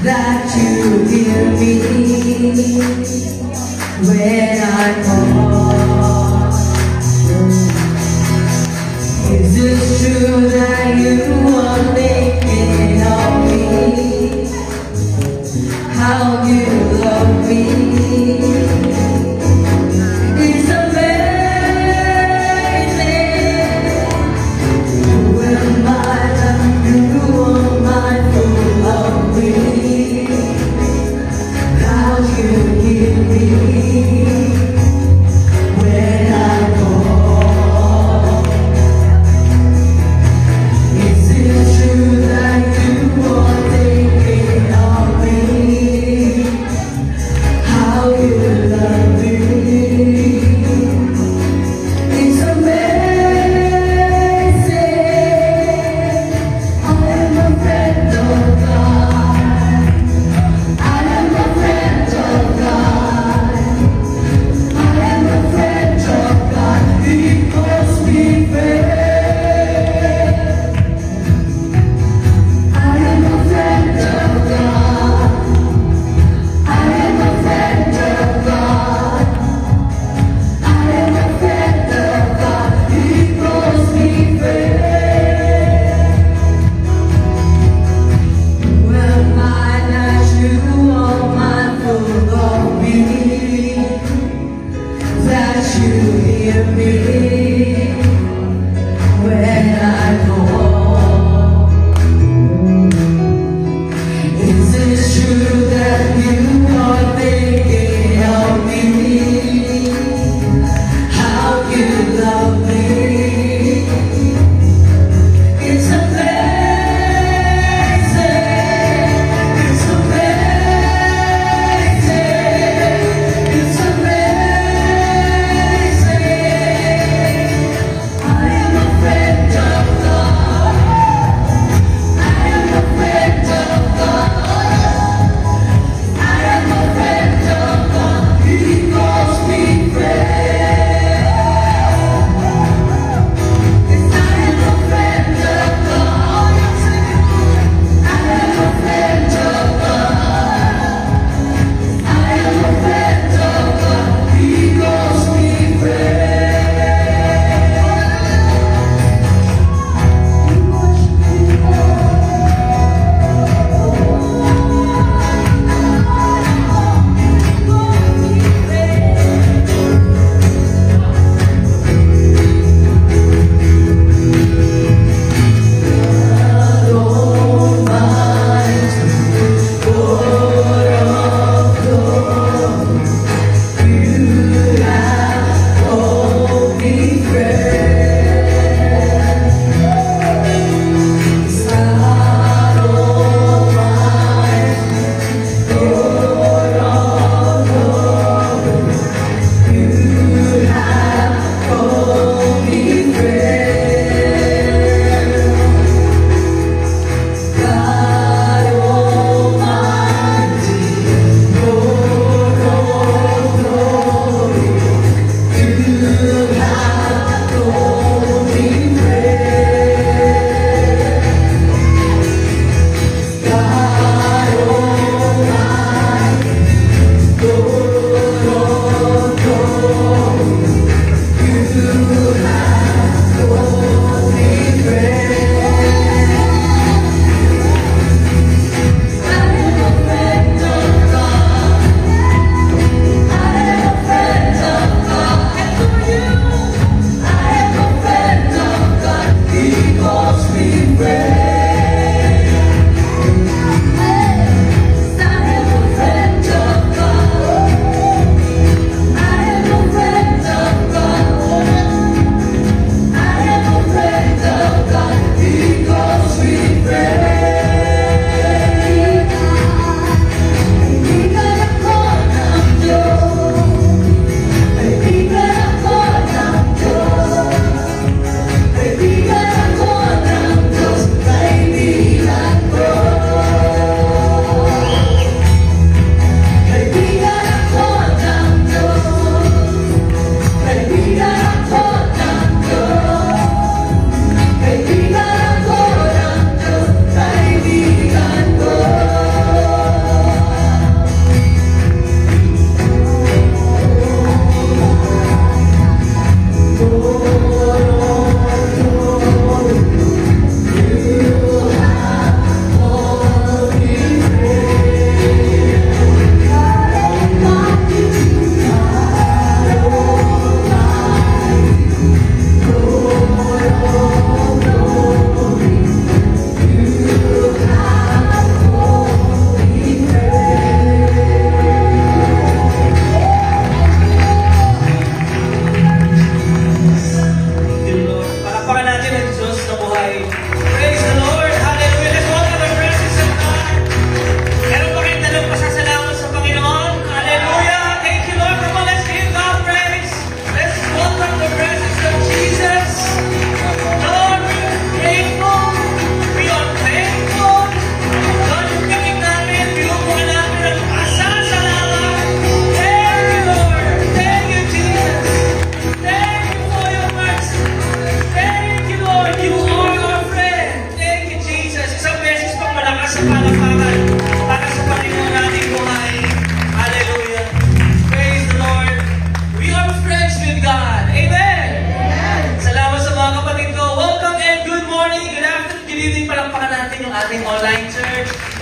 That you hear me when I call. Is it true that you are thinking of me? How you love me? It's amazing when my love you are mindful of me. You hear me when I call. Is it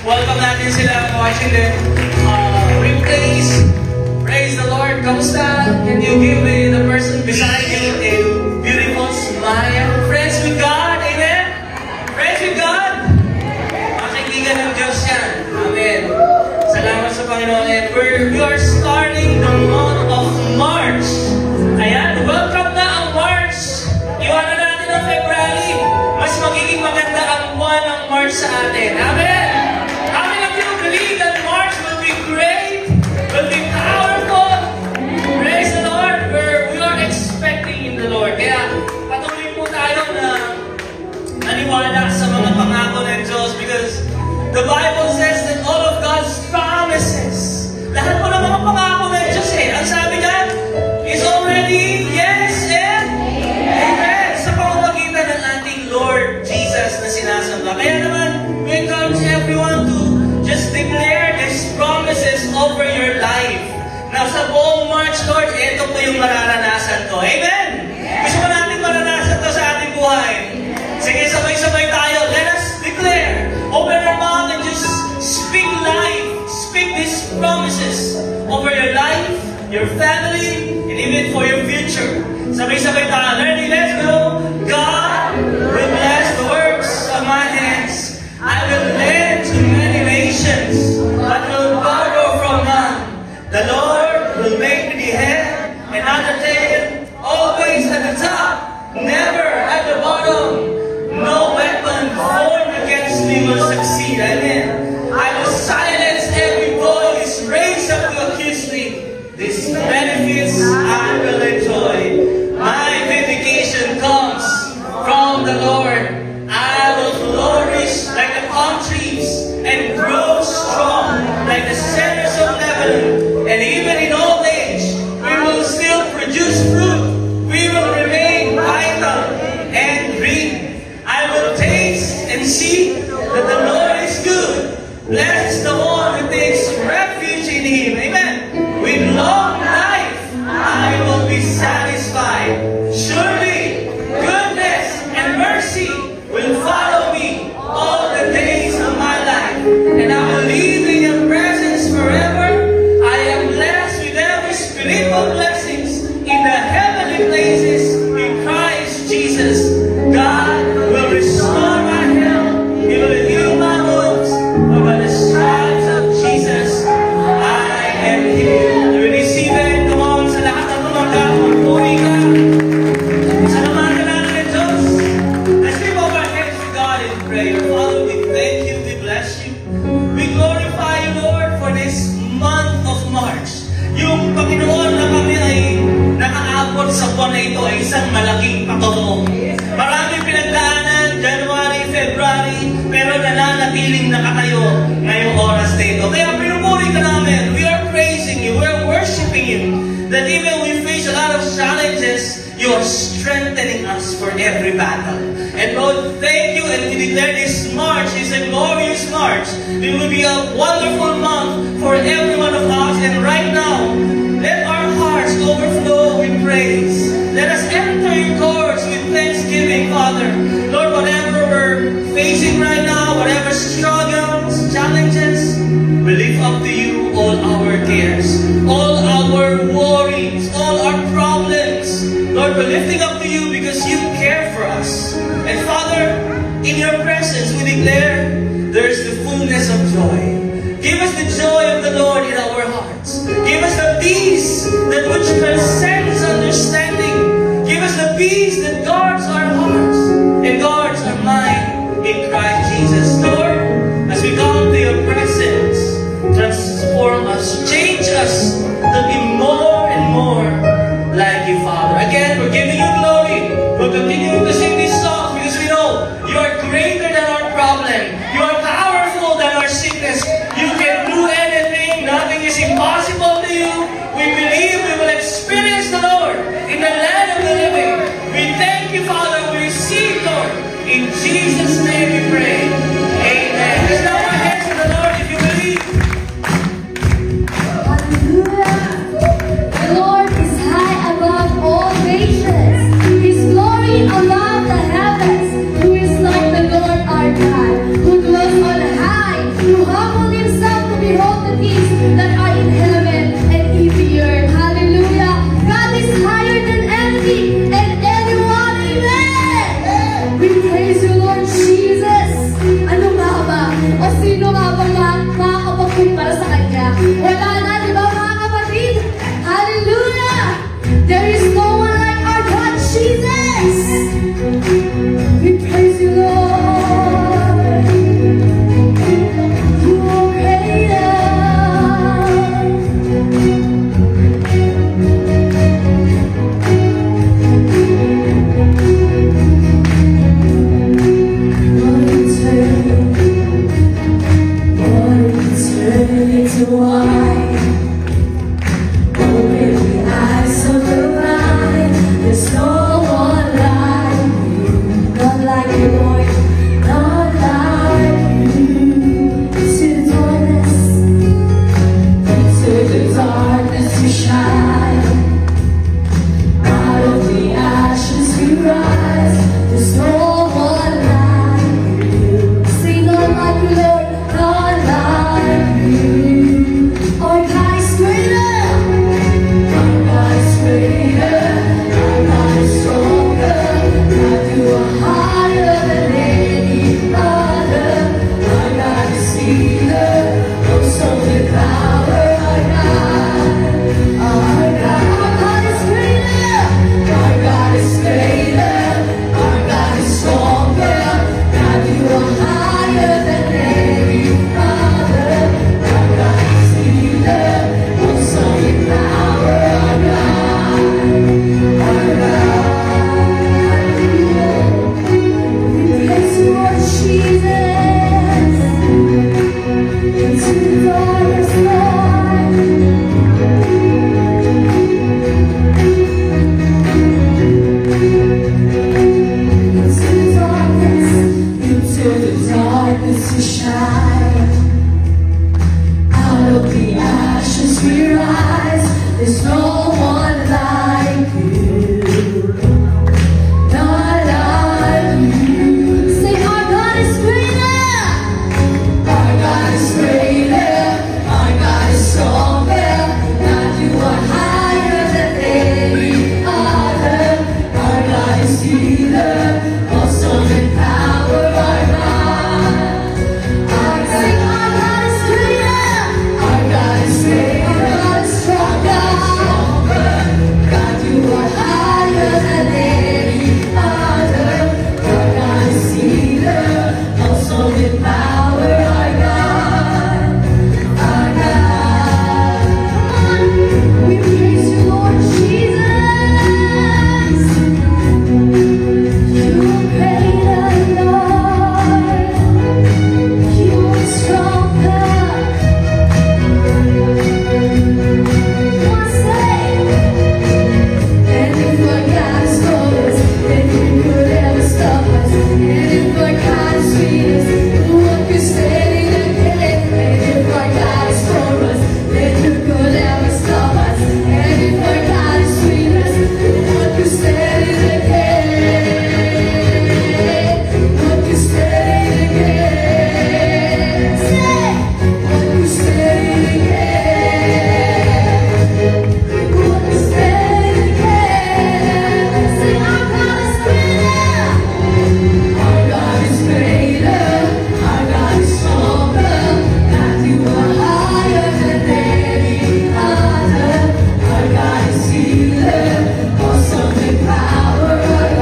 Welcome natin sila watching the replays. Praise the Lord. Kamusta? Can you give me the person beside you a beautiful smile? Friends with God. Amen? Friends with God? Mga kaibigan ng Diyos yan. Amen. Salamat sa Panginoon. And we are starting the month of March. Ayan, welcome na ang March. Iwanan natin ang February. Mas magiging maganda ang buwan ng March sa atin. Amen? How many of you believe that March will be great, will be powerful? Praise the Lord. We are expecting in the Lord. Kaya patuloy po tayo na naniwala sa mga pangako ng Diyos because the Bible says that all of God's promises, lahat po ng mga pangako ng Diyos ang sabi niya, is already yes and amen. Sa pamamagitan ng ating Lord Jesus na sinasamba. Kaya naman, we encourage everyone to just declare these promises over your life. Na sa buong March, Lord, ito po yung mararanasan ko. Amen? Gusto mo natin maranasan to sa ating buhay. Sige, sabay-sabay tayo. Let us declare. Open our mouth and just speak life. Speak these promises over your life, your family, and even for your future. Sabay-sabay tayo. Ready? Let's go. God will bless the works of my hands. I will lend to many nations, but will borrow from none. The Lord will make me the head and not the tail, always at the top, never at the bottom. No weapon formed against me will succeed. Amen. I will silence every voice raised up to accuse me. These benefits I will enjoy. My vindication comes from the Lord. I will flourish like the palm trees and grow strong like the cedars of Lebanon. And even in old age, we will still produce fruit. We will remain vital and green. I will taste and see that the Lord is good. Blessed the one who takes refuge in Him. Amen. With long life, I will be satisfied. Surely, goodness and mercy will follow me all the days of my life. And I will live in your presence forever. I am blessed with every spiritual blessings in the heavenly places in Christ Jesus. God will restore my health. He will heal my wounds. For by the stripes of Jesus, I am healed. You receive it. Come on, sa lahat ng tumangkap, magpuri ka. Salamatan natin ang Diyos. Let's lift up our hands to God in prayer. Father, we thank you, we bless you. We glorify you, Lord, for this month of March. Yung Panginoon na kami ay nakaabot sa buwan na ito ay isang malaking patotoo. Maraming pinagdaanan, January, February, pero nananatiling nakatayo ngayong oras na ito. Kaya pinupuri ka namin. We are praising you. We are worshiping you. That even we face a lot of challenges, you are strengthening us for every battle. And Lord, thank you, and we declare this March is a glorious March. It will be a wonderful month for every one of us. And right now, let our hearts overflow with praise. Let us enter your courts with thanksgiving, Father. Lord, whatever we're facing right now, whatever struggles, challenges, we lift up to you all our cares, all our worries, all our problems. Lord, we're lifting up to you because you care for us. And Father, in your presence we declare there's the fullness of joy. Give us the joy of the Lord in our hearts. Give us the peace that which transcends understanding. Give us the peace that guards our hearts and guards our mind in Christ Jesus. Lord, as we come to your presence, transform us, change us to be more and more like you, Father. Again, we're giving you glory. We'll continue to sing these songs because we know you are greater than our problem. You are powerful than our sickness. You can do anything. Nothing is wine. Open the eyes of the blind. There's no one like you. Not like you, Lord. Not like you. To the darkness, into the darkness you shine. Out of the ashes we rise. There's no one like you. Say not like you, Lord. Not like you. Our God is greater. Our God is greater. Our God is stronger. God, you are higher than any other. Our God is healer. Oh, so with power, our God. Our God is greater. Our God is greater. Our God is stronger. God, you are higher than any other. Our God is healer. Oh, so with power, our God. Our God. We praise you, Lord Jesus. Into the darkness, Lord. Into the darkness you shine. Out of the ashes we rise. There's no one like you. Not like you. Say our God is greater. Our God is greater. Our God is stronger. God, you are higher than any other. Our God is healer. Also in power, our God. Our God is greater. Our God is greater. Our God is stronger. God, you are higher than any other. Our God is healer. Also in power, our God. Our God. We praise you, Lord Jesus. You are greater, Lord. You are stronger. One say, and if our God is for us, then who could ever stop us? And if our God is with us, who could stand again? And if our God is for us, then who could ever stop us? And if our God is with us, who could stand again? Who could stand again? Say, who could stand again? Who could stand again? Say, our God is greater. Our God is greater. Our God is stronger. God, you are higher than any other. Our God is healer. Awesome in power. Our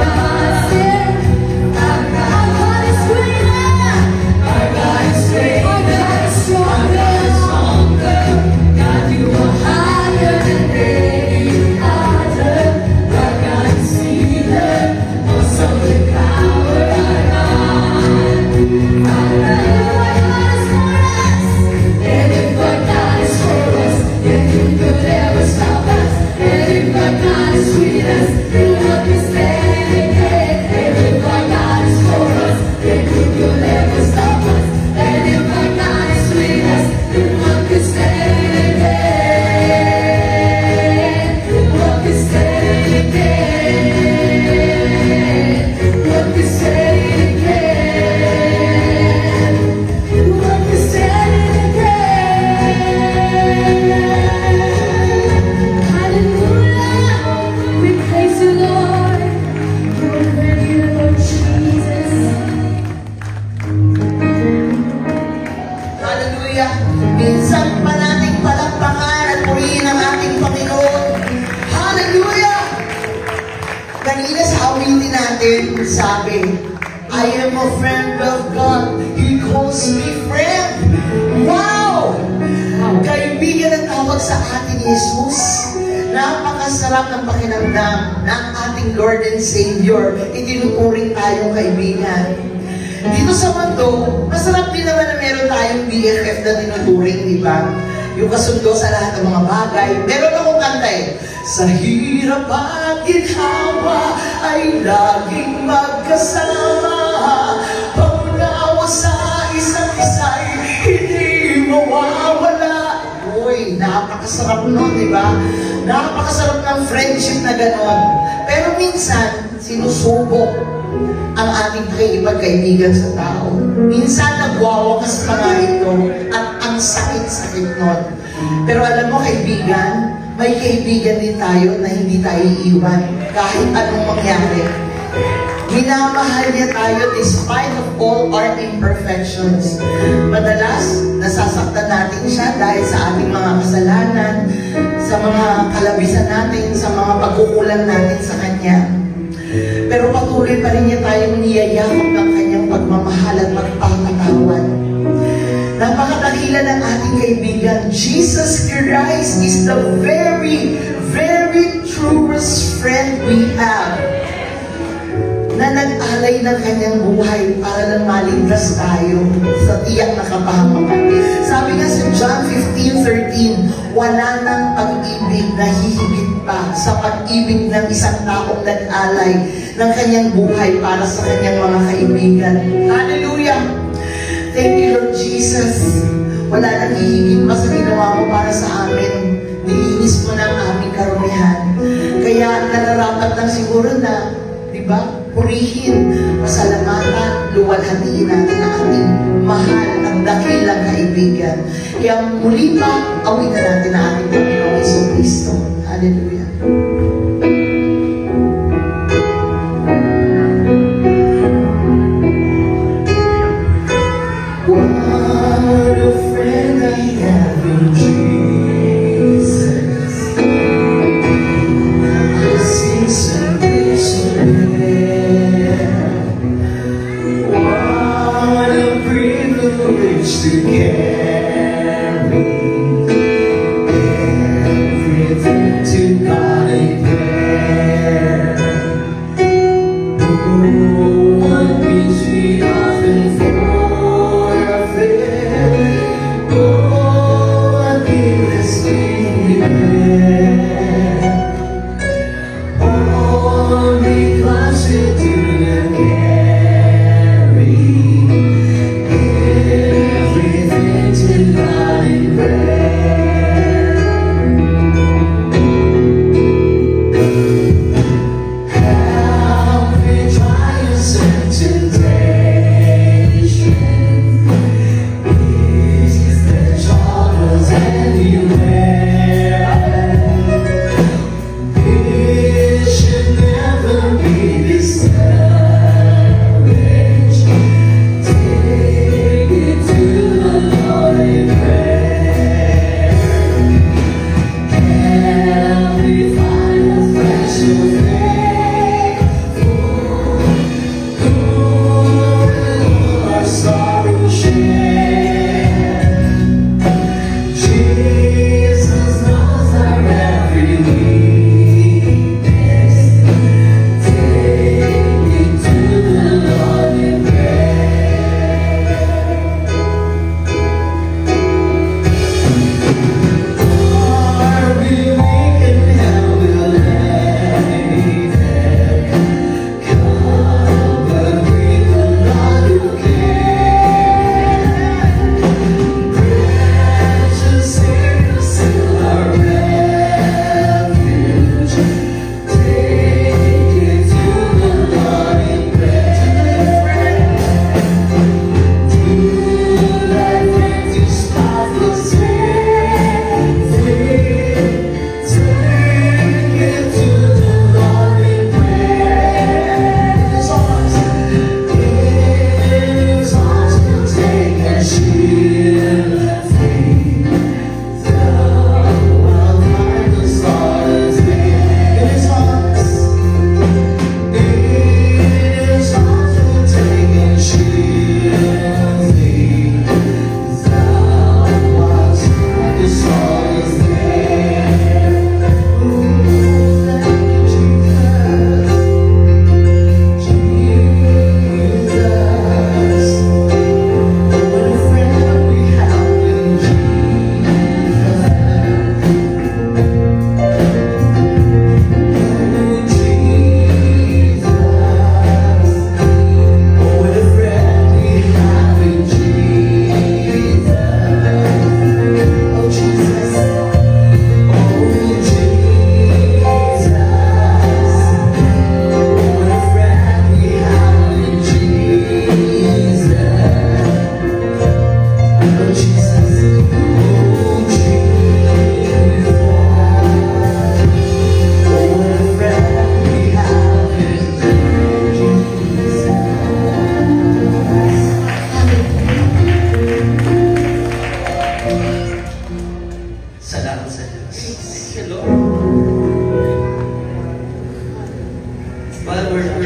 God is greater. Our God is greater. Our God is stronger. God, you are higher than any other. Our God is healer. Awesome in power. Our God. And if our God is for us, then who could ever stop us? And if our God is with us, then who can stand again? And if our God is for us, then who could ever stop us? And if our God is with us, then who can stand again? Who can stand again? Who can stand again? Who can stand again? Hallelujah. We praise you, Lord. You're greater, Lord Jesus. Hallelujah! Minsan pa nating palakpakan at purihin ang ating Panginoon. Hallelujah! Kanina sa awitin natin, sabi, I am a friend of God. He calls me friend. Wow! Kaibigan ang tawag sa ating Jesus. Napakasarap ng pakinamdam ng ating Lord and Savior. Itinuturing tayong kaibigan. Dito sa mundo, masarap din naman na meron tayong BFF na tinuturing, di ba? yung kasundo sa lahat ng mga bagay. Meron akong kanta eh. Sa hirap at ginhawa ay laging magkasama. Pangunawa sa isa't isa'y hindi mawawala. Uy, napakasarap nun, di ba? Napakasarap ng friendship na ganon. Pero minsan, sinusubok ang ating pakikipagkaibigan sa tao. Minsan, nagwawakas pa nga ito at ang sakit-sakit nun. Pero alam mo, kaibigan, may kaibigan din tayo na hindi tayo iiwan kahit anong mangyari. Minamahal niya tayo despite of all our imperfections. Madalas, nasasaktan natin siya dahil sa ating mga kasalanan, sa mga kalabisan natin, sa mga pagkukulang natin sa Kanya. Pero patuloy pa rin niya tayong niyayakap ng Kanyang pagmamahal at pagpapatawad. Napakadakila ng ating kaibigan. Jesus Christ is the very, very truest friend we have, na nag-alay ng Kanyang buhay para lang maligtas tayo sa tiyak na kapahamakan. Sabi nga sa John 15:13, wala nang pag-ibig na hihigit pa sa pag-ibig ng isang taong nag-alay ng Kanyang buhay para sa Kanyang mga kaibigan. Hallelujah! Thank you, Lord Jesus. Wala nang hihigit pa sa ginawa mo para sa amin. Nilinis mo na ang aming karumihan. Kaya nararapat lang siguro na, di ba, purihin, pasalamatan, luwalhatiin natin ang ating mahal at dakilang kaibigan. Kaya muli pa, awitan natin ang ating Panginoong Jesucristo. Hallelujah. What a friend I have in Jesus. I sing salvation. What a privilege to carry everything to God.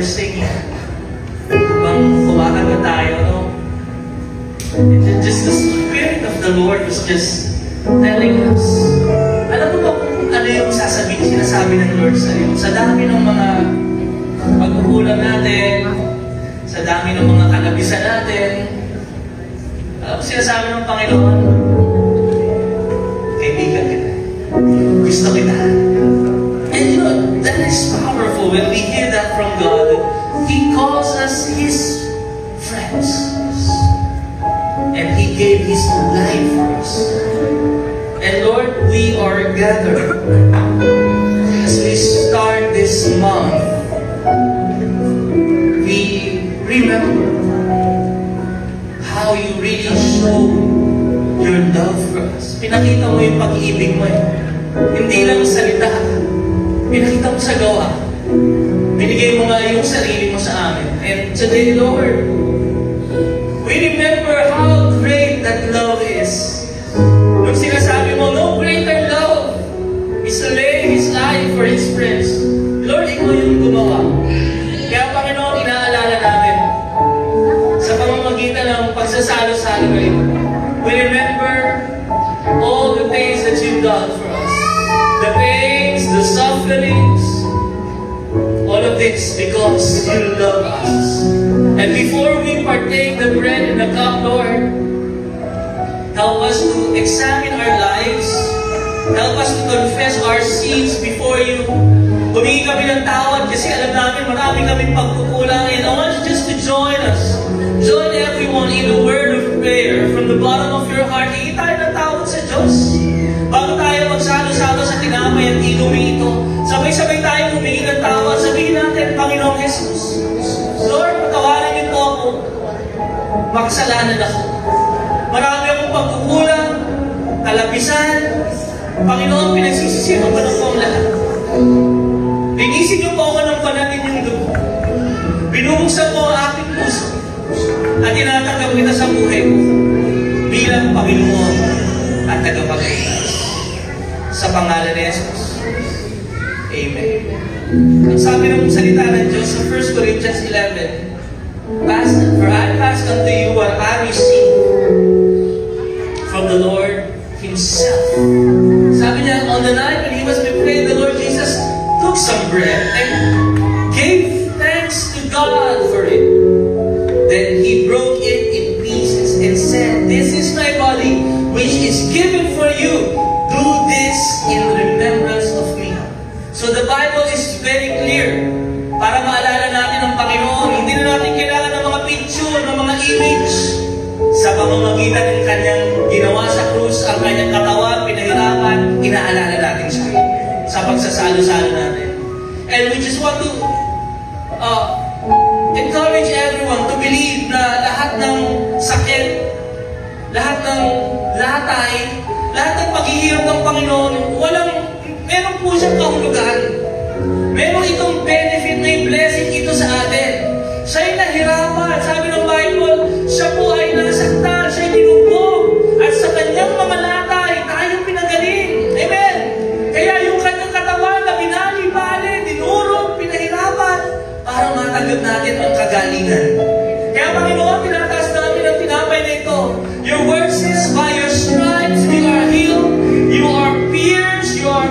were singing, habang kumakanta tayo, no? And just the Spirit of the Lord was just telling us. Alam mo ba kung ano yung sinasabi ng Lord sa iyo? Sa dami ng mga pagkukulang natin, sa dami ng mga kalabisan natin, sinasabi ng Panginoon, kaibigan kita. Gusto kita. And you know, that is powerful when we hear that from God. He calls us His friends. And He gave His life for us. And Lord, we are gathered as we start this month. We remember how you really show your love for us. Pinakita mo yung pag-ibig mo. Hindi lang salita. Pinakita mo sa gawa. Binigay mo nga yung sarili mo sa amin. And today, Lord, we remember how great that love is. Nung sinasabi mo, no greater love is to lay His life for His friends. Lord, Ikaw yung gumawa. Kaya Panginoon, inaalala natin sa pamamagitan ng pagsasalo-salo ngayon. We remember all the things that you've done for us. The pains, the sufferings, all of this because you love us. And before we partake the bread and the cup, Lord, help us to examine our lives. Help us to confess our sins before you. Humingi kami ng tawad kasi alam namin marami kaming pagkukulang. And I want you just to join us. Join everyone in a word of prayer from the bottom of your heart. Hingi tayo ng tawad sa Diyos. Bago tayo magsalo-salo sa tinapay at inumin ito, sabay-sabay tayo humingi ng tawad. Sabihin natin, Panginoong Jesus, Lord, patawarin niyo po ako. Makasalanan ako. Marami akong pagkukulang, kalabisan. Panginoon, pinagsisisihan ko ng pong lahat. Linisin niyo po ako ng panatin yung dugo. Binubuksan po ang aking puso. At tinatanggap kita sa buhay ko bilang Panginoon at tagapagligtas. Sa pangalan ni Jesus. Amen. Ang sabi ng salita ng Diyos sa 1 Corinthians 11, For I passed unto you what I received from the Lord Himself. Sabi niya, on the night when He was betrayed, the Lord Jesus took some bread and gave thanks to God for it. Then He broke it in pieces and said, This is my body, which is given for you. Do this in remembrance of me. So the Bible is very clear. Para maalala natin ang Panginoon, hindi na natin kailangan ng mga picture, ng mga image. Sa pamamagitan ng Kanyang ginawa sa krus, ang Kanyang katawan, pinahirapan, inaalala natin siya. Sa pagsasalo-salo natin. And we just want to encourage everyone to believe na lahat ng sakit, lahat ng latay, lahat ng paghihirap ng Panginoon, meron po siyang kahulugan. Meron itong benefit, may blessing ito sa atin. Siya'y nahirapan. Sabi ng Bible, siya po ay nasaktan, siya'y binugbog. At sa kanyang mga latay, tayo pinagaling. Amen. Kaya yung kanyang katawan na binali-bali, dinurog, pinahirapan, para matanggap natin ang kagalingan. Kaya Panginoon, tinataas namin ang tinapay na ito. Your word says, by your stripes we are healed. You are pierced, you are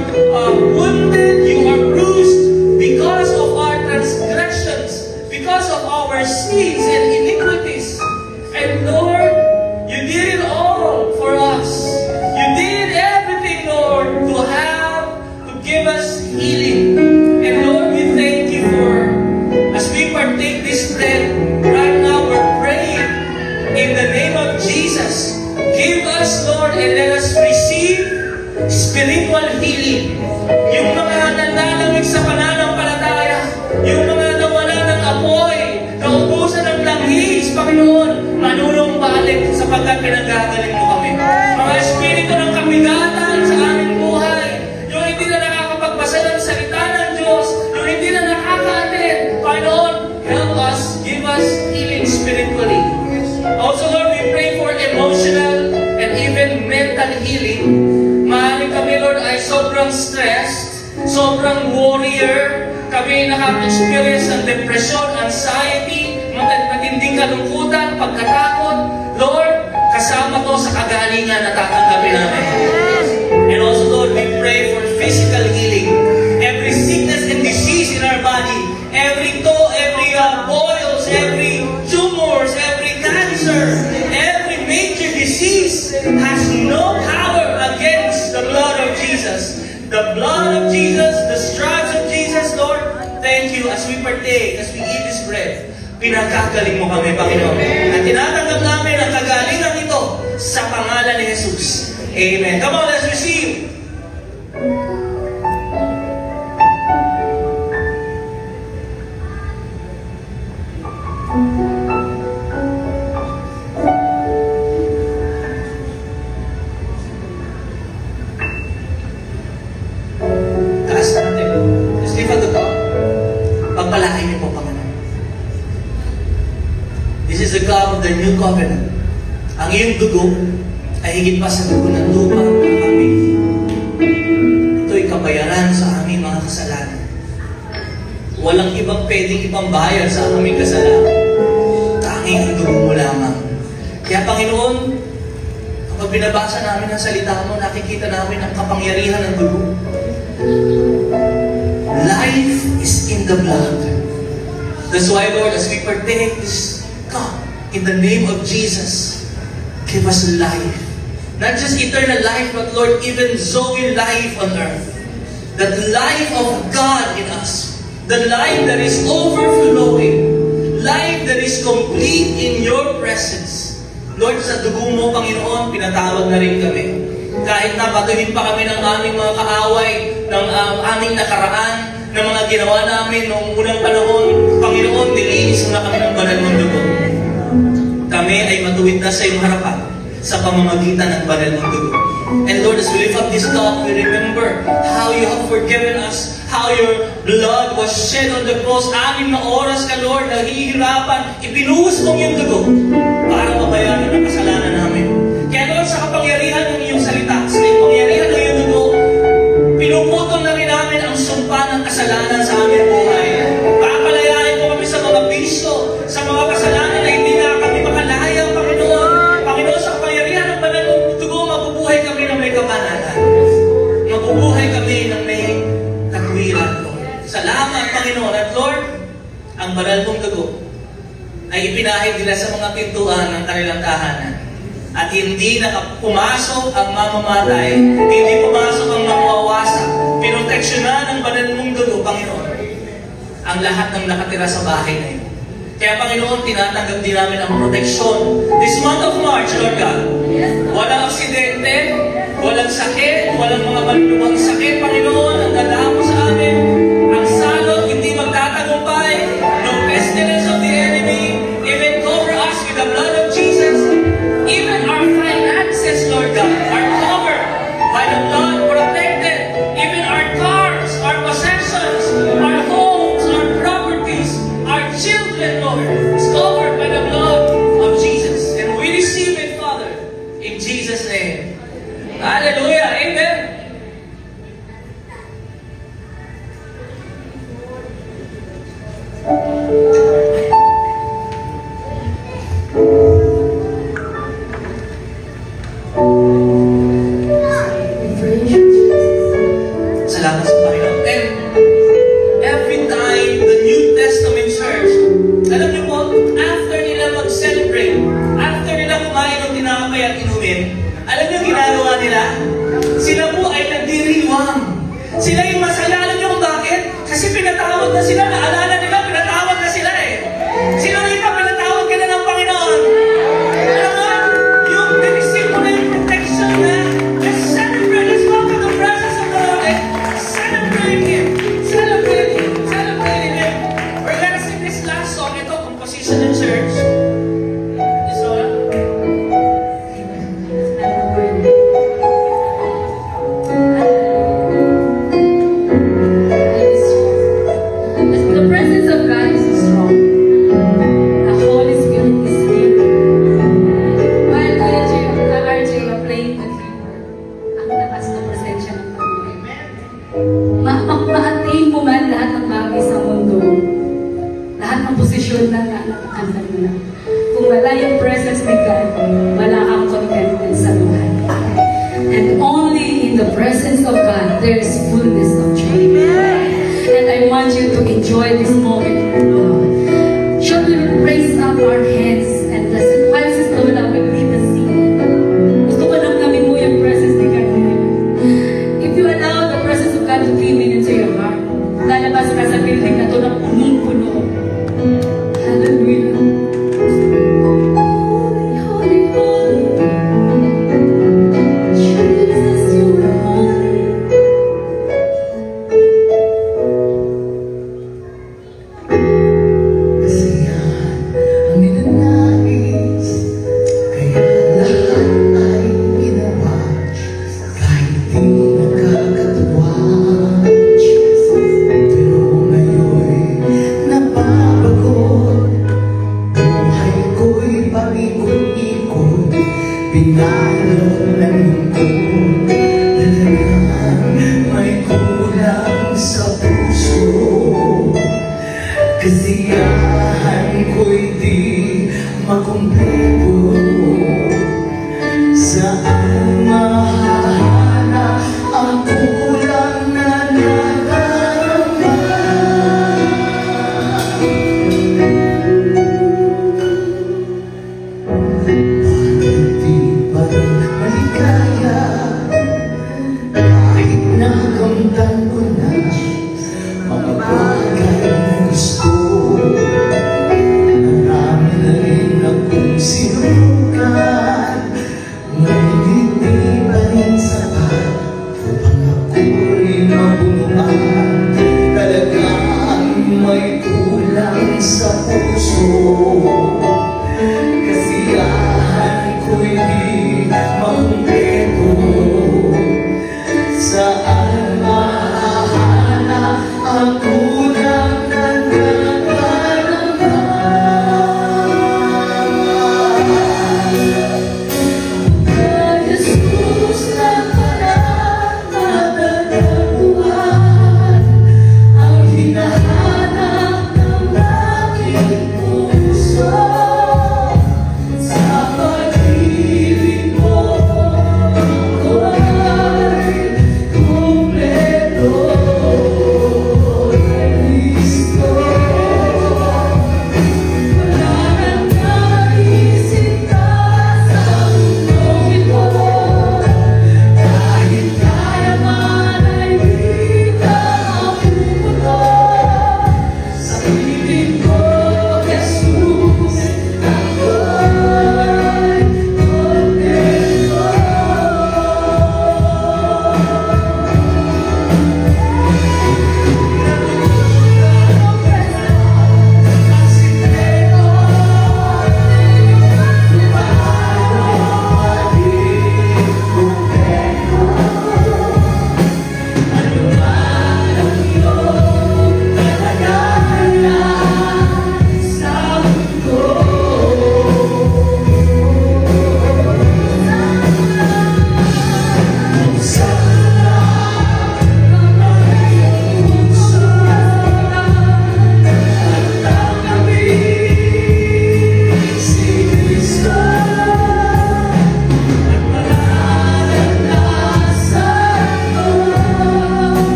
wounded, you are bruised because of our transgressions, because of our sins and iniquities. And Lord, you did it all for us. You did everything, Lord, to give us healing. And Lord, we thank you for, as we partake this bread, right now we're praying in the name of Jesus. Give us, Lord, and let us receive spiritual healing. Yung mga nananamig sa pananampalataya, yung mga nawala ng apoy, naubusan ng langis, Panginoon, manulong balik sapagkat pinagagaling mo kami. Mga espiritu ng kabigatan sa aming buhay, yung hindi na nakakapagbasa ng salita ng Diyos, yung hindi na nakaka-attend, Panginoon, help us, give us healing spiritually. Also, Lord, we pray for emotional and even mental healing. Maaaring kami, Lord, ay sobrang stressed, sobrang warrior, Kami nakaka-experience ng depression, anxiety, matinding kalungkutan, pagkatakot. Lord, kasama to sa kagalingan na tatanggapin namin. And also, Lord, we pray for physical healing. Every sickness and disease in our body, every boils, every tumors, every cancer, every major disease has no power against the blood of Jesus. The blood of Jesus, the stripes of Jesus, Lord, thank you as we partake, as we eat this bread. Pinagkagaling mo kami, Panginoon. At tinatanggap namin ang kagalingan ito sa pangalan ni Jesus. Amen. Come on, let's receive. Taas natin. Let's lift up the cup. Pagpalain niyo po, Panginoon. This is the cup of the new covenant. Ang iyong dugo ay higit pa sa dugo ng lupa at mga kambing. Ito'y kabayaran sa aming mga kasalanan. Walang ibang pwedeng ipambayad sa aming kasalanan. Tanging ang dugo mo lamang. Kaya Panginoon, kapag binabasa namin ang salita mo, nakikita namin ang kapangyarihan ng dugo. Life is in the blood. That's why, Lord, as we partake this cup, in the name of Jesus, give us life. Not just eternal life, but Lord, even Zoe life on earth. That life of God in us. The life that is overflowing. Life that is complete in your presence. Lord, sa dugo mo, Panginoon, pinatawag na rin kami. Kahit na patuhin pa kami ng aming mga kaaway, ng aming nakaraan, ng mga ginawa namin noong unang panahon, Panginoon, nilinis mo na kami ng banal mong dugo. Kami ay matuwid na sa iyong harapan sa pamamagitan ng banal mong dugo. And Lord, as we lift up this cup, we remember how you have forgiven us, how your blood was shed on the cross. 6 na oras ka, Lord, nahihirapan, ibinuhos mong yung dugo para mabayaran ang kasalanan namin. Kaya Lord, sa kapangyarihan ng iyong salita, sa kapangyarihan ng iyong dugo, pinuputol na rin namin ang sumpa ng kasalanan sa aming buhay. Papalayain mo kami sa mga bisyo, sa mga kasalanan na hindi na kami makalaya, Panginoon. Panginoon, sa kapangyarihan ng banal mong dugo, mabubuhay kami ng may kabanalan. Mabubuhay kami ng may katwiran, Lord. Salamat, Panginoon. At Lord, ang banal mong dugo ay ipinahid nila sa mga pintuan ng kanilang tahanan. At hindi pumasok ang mamamatay, hindi pumasok ang mawawasak. Pinoteksyonan ng banal mong dugo, Panginoon, ang lahat ng nakatira sa bahay na ito. Kaya Panginoon, tinatanggap din namin ang proteksyon. This month of March, Lord God, walang aksidente, walang sakit, walang mga maluluwang sakit, Panginoon, ang dadamo sa amin. Ang salot, hindi magtatagumpay. No pestilence of the enemy, even cover us with the blood of Jesus. Even our finances, Lord God, are covered by the blood, protected. Even our cars, our possessions, our homes, our properties, our children, Lord, is covered by the blood of Jesus. And we receive it, Father, in Jesus' name. Hallelujah. Amen. Salamat sa Panginoon. And every time the New Testament church, alam niyo po, after nila mag-celebrate, after nila kumain ng tinapay at inumin, alam niyo ginagawa nila? Sila po ay nagdiriwang. Sila yung masaya. Alam niyo kung bakit? Kasi pinatawag na sila. Naalala nila, pinatawag na sila eh. Sino rito pinatawag ka na ng Panginoon? Alam mo, yung receive mo na yung protection na, let's celebrate. Let's go to the presence of the Lord and celebrate Him. Celebrate Him. Celebrate Him. We're gonna sing this last song. Ito, composition ng church. This one. The presence enjoy this moment, Lord. Shall we raise up our hands and while Sister Lola will lead the scene? Gusto ko lang namin mo yung presence ni God. If you allow the presence of God to came into your heart, lalabas ka sa building na ito ng punong-puno. Hallelujah. Holy, holy, holy. Jesus, you are holy.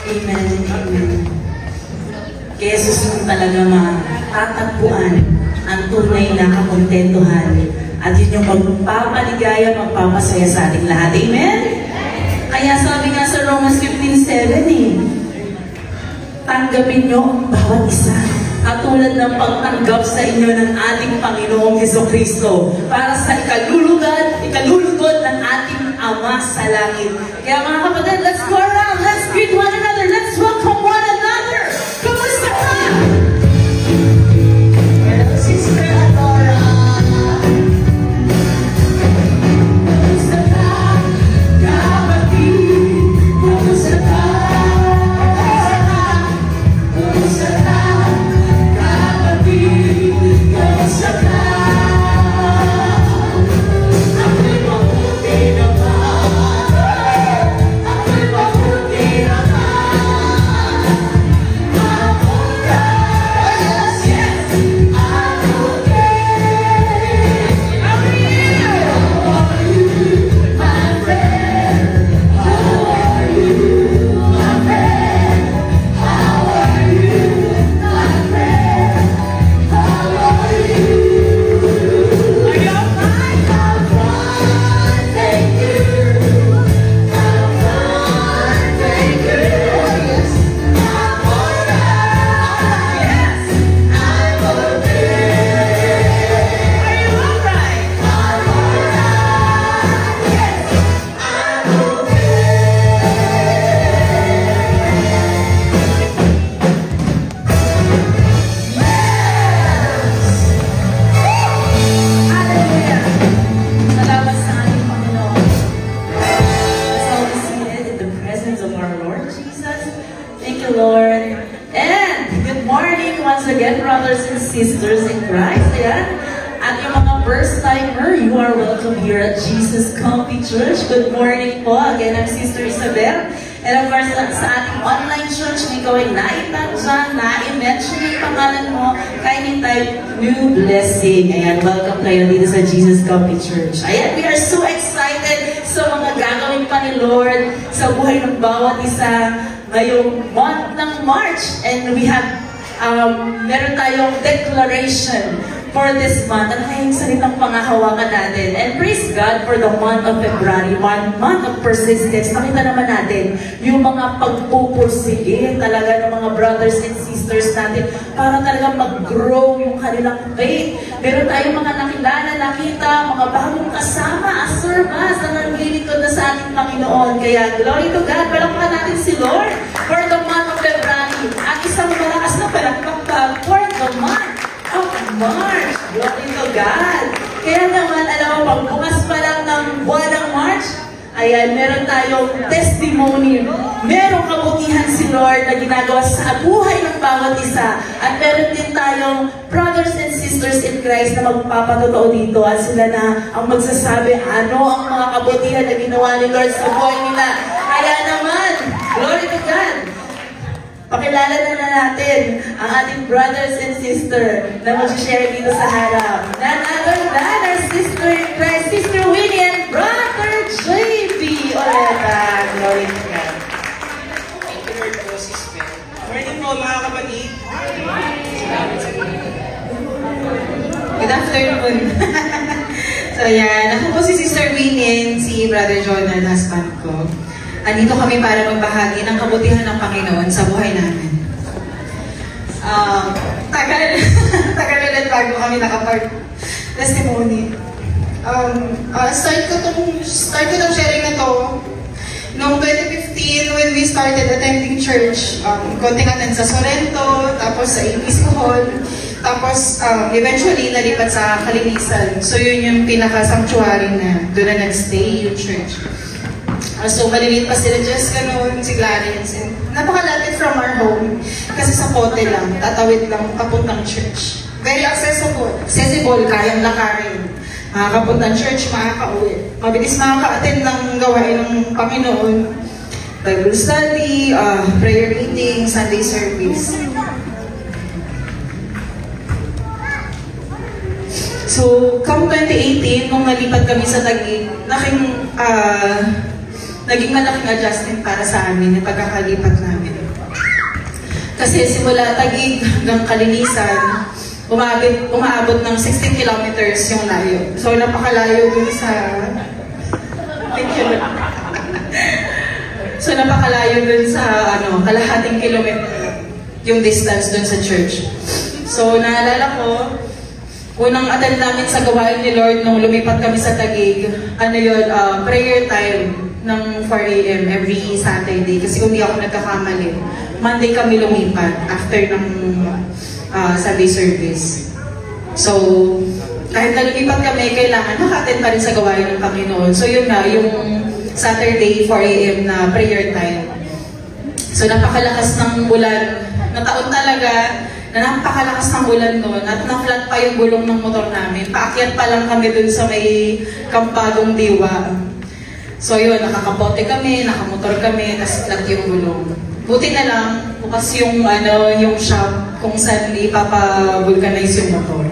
Amen and amen. Kaya Jesus talaga matatagpuan ang tunay na kakontentuhan at yun yung magpapaligaya, magpapasaya sa ating lahat. Amen? Kaya sabi nga sa Romans 15:7 tanggapin nyo ang bawat isa katulad ng pagtanggap sa inyo ng ating Panginoong Jesucristo para sa ikalulugod ng ating Ama sa langit. Kaya mga kapatid, let's go around, let's greet one another, let's welcome one another. Kamusta ka? Hello, Sister Adora. Kamusta ka, kapatid? Kamusta ka? Kamusta ka, kapatid? Kamusta ka? Ako'y mabuti naman. Ako'y mabuti naman. Mabuti. Oh yes, yes. I'm okay. I'm here. How are you, my friend? How are you, my friend? How are you, my friend? How are you? Are you fine? I'm fine, thank you. I'm fine, thank you. Yes, I'm alright. Yes, I'm okay. Are you alright? I'm alright. Yes, I'm Hallelujah! Salamat sa ating Panginoon. Let's all be seated in the presence of our Lord Jesus. Thank you, Lord. And good morning once again, brothers and sisters in Christ. Ayan. At yung mga first-timer, you are welcome here at Jesus Comfy Church. Good morning po. Again, I'm Sister Isabel. And of course, sa ating online church, may gawing naitag dyan, na-mention yung pangalan mo, kindly type New Blessing. Ayan, welcome kayo dito sa Jesus Comfy Church. Ayan, we are so excited sa mga gagawin pa ni Lord sa buhay ng bawat isa ngayong month ng March. And we have, meron tayong declaration for this month. Ano kaya yung salitang pangahawakan natin? And praise God for the month of February, month of persistence. Nakita naman natin yung mga pagpupursige talaga ng mga brothers and sisters natin para talaga mag-grow yung kanilang faith. Meron tayong mga nakilala, nakita, mga bagong kasama, as servants na naglilingkod na sa ating Panginoon. Kaya glory to God, palakpakan natin si Lord for the month of February. At isang malakas na palakpak pa for the month of March. Glory to God. Kaya naman, alam mo, pagbukas pa lang ng buwan ng March, ayan, meron tayong testimony. Merong kabutihan si Lord na ginagawa sa buhay ng bawat isa. At meron din tayong brothers and sisters in Christ na magpapatotoo dito. At sila na ang magsasabi ano ang mga kabutihan na ginawa ni Lord sa buhay nila. Kaya naman, glory to God. Pakilala na natin ang ating brothers and sister na mag-share dito sa harap. None other than our sister in Christ, Sister Winnie and Brother JB Oreta. Glory to God. Thank you, Lord, po, sister. Morning po, mga kapatid. Good afternoon. So yan, ako po si Sister Winnie, si Brother John, ang husband ko. Andito kami para magbahagi ng kabutihan ng Panginoon sa buhay namin. Tagal ulit bago kami nakapag-testimony. Start ko tong sharing na to noong 2015 when we started attending church. Konting attend sa Sorrento, tapos sa Episcopal Hall, tapos eventually nalipat sa Kalinisan. So yun yung pinaka-sanctuary na doon na nag-stay yung church. So, maliliit pa sila Jessica noon, si Clarence. And napakalapit from our home. Kasi sa Pote lang, tatawid lang, papuntang church. Very accessible. Accessible, kayang lakarin. Makakapuntang church, makaka-uwi. Mabilis makaka-attend ng gawain ng Panginoon. Bible study, prayer meeting, Sunday service. So, come 2018, nung nalipat kami sa Taguig, naging malaking adjustment para sa amin yung pagkakalipat namin. Kasi simula Taguig hanggang Kalinisan, umaabot ng 16 kilometers yung layo. So, napakalayo dun sa... So, napakalayo dun sa kalahating kilometer yung distance dun sa church. So, naalala ko, unang attend namin sa gawain ni Lord nung lumipat kami sa Taguig, prayer time ng 4 a.m. every Saturday. Kasi kung di ako nagkakamali, Monday kami lumipat after ng Sunday service. So, kahit na lumipat kami, kailangan maka-attend pa rin sa gawain ng Panginoon. So, yun nga, yung Saturday 4 a.m. na prayer time. So, napakalakas ng ulan. Nataon talaga na napakalakas ng ulan noon at na-flat pa yung gulong ng motor namin. Paakyat pa lang kami dun sa may Kampagong Diwa. So, yun, nakakapote kami, nakamotor kami, tapos flat yung gulong. Buti na lang, bukas yung, yung shop kung saan ipapa-vulcanize yung motor.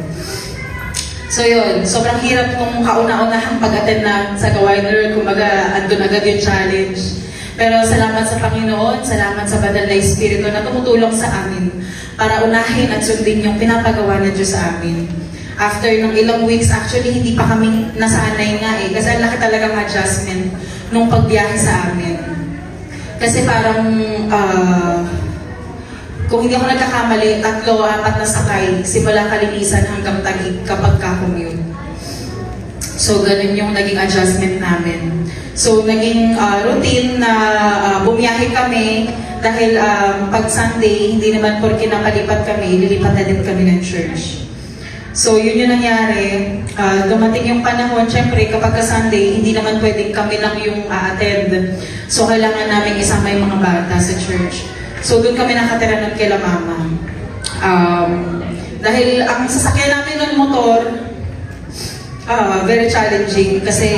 So yun, sobrang hirap nung kauna-unahang pag-attend na sa gawain Lord, kumbaga andun agad yung challenge. Pero salamat sa Panginoon, salamat sa Banal na Espiritu na tumutulong sa amin para unahin at sundin yung pinapagawa ng Diyos sa amin. After ng ilang weeks, actually hindi pa kami nasanay nga kasi ang laki talagang adjustment nung pagbiyahe sa amin. Kasi parang, kung hindi ako nagkakamali, 3-4 na sakay, simula Kalinisan hanggang Taguig kapag ka-commute. So, ganun yung naging adjustment namin. So, naging routine na bumiyahe kami dahil pag Sunday, hindi naman porke napalipat kami, lilipat na din kami ng church. So, yun yung nangyari. Dumating yung panahon, syempre, kapag Sunday, hindi naman pwedeng kami lang yung attend. So, kailangan namin isama yung mga bata sa church. So, doon kami nakatira nun kila Mama. Dahil ang sasakyan namin ng motor, very challenging kasi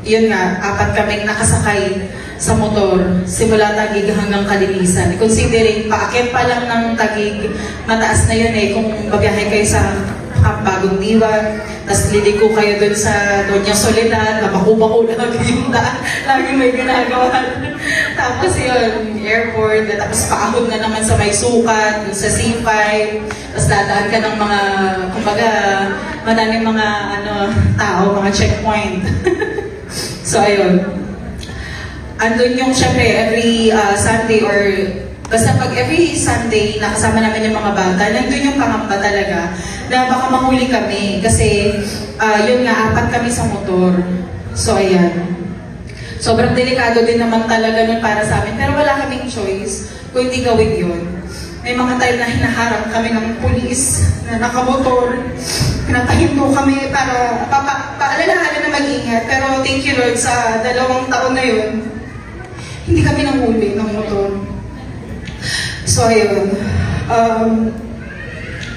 yun nga, 4 kaming nakasakay sa motor simula Taguig hanggang Kalinisan. Considering paakyat pa lang ng Taguig, mataas na yun kung babiyahe kayo sa Bagong Diwa, tapos liliko kayo dun sa Doña Soledad, napakubako lagi yung daan, lagi may ginagawa. Tapos yun, airport, tapos paahon na naman sa may sukat, sa C5, tapos dadaan ka ng mga, kumbaga, madaming mga tao, mga checkpoint. So ayun, andun yung syempre every Sunday or basta pag every Sunday nakasama namin yung mga bata, nandun yung pangamba talaga na baka mahuli kami kasi yun nga, 4 kami sa motor. So ayan, sobrang delikado din naman talaga nun para sa amin, pero wala kaming choice kung hindi gawin yun. May mga time na hinaharap kami ng pulis na nakamotor, pinatahinto kami para paalalahanan na mag-ingat. Pero thank you Lord, sa 2 taon na yun, hindi kami nahuli ng motor. So ayun,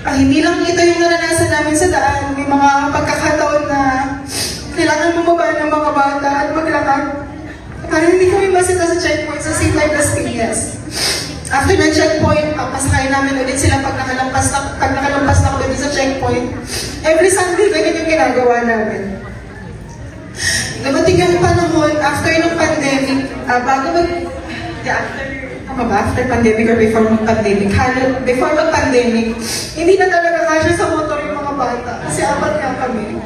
hindi lang ito yung naranasan namin sa daan. May mga pagkakataon na kailangan bumaba ng mga bata at maglakad para hindi kami masita sa checkpoint sa St. Las Piñas. After ng checkpoint, papasakay namin ulit sila pag nakalampas na kami sa checkpoint. Every Sunday, ganyan yung ginagawa namin. Dumating yung panahon, after ng pandemic, after pandemic or before mag-pandemic, before mag-pandemic, hindi na talaga kasya sa motor yung mga bata. Kasi 4 nga kami.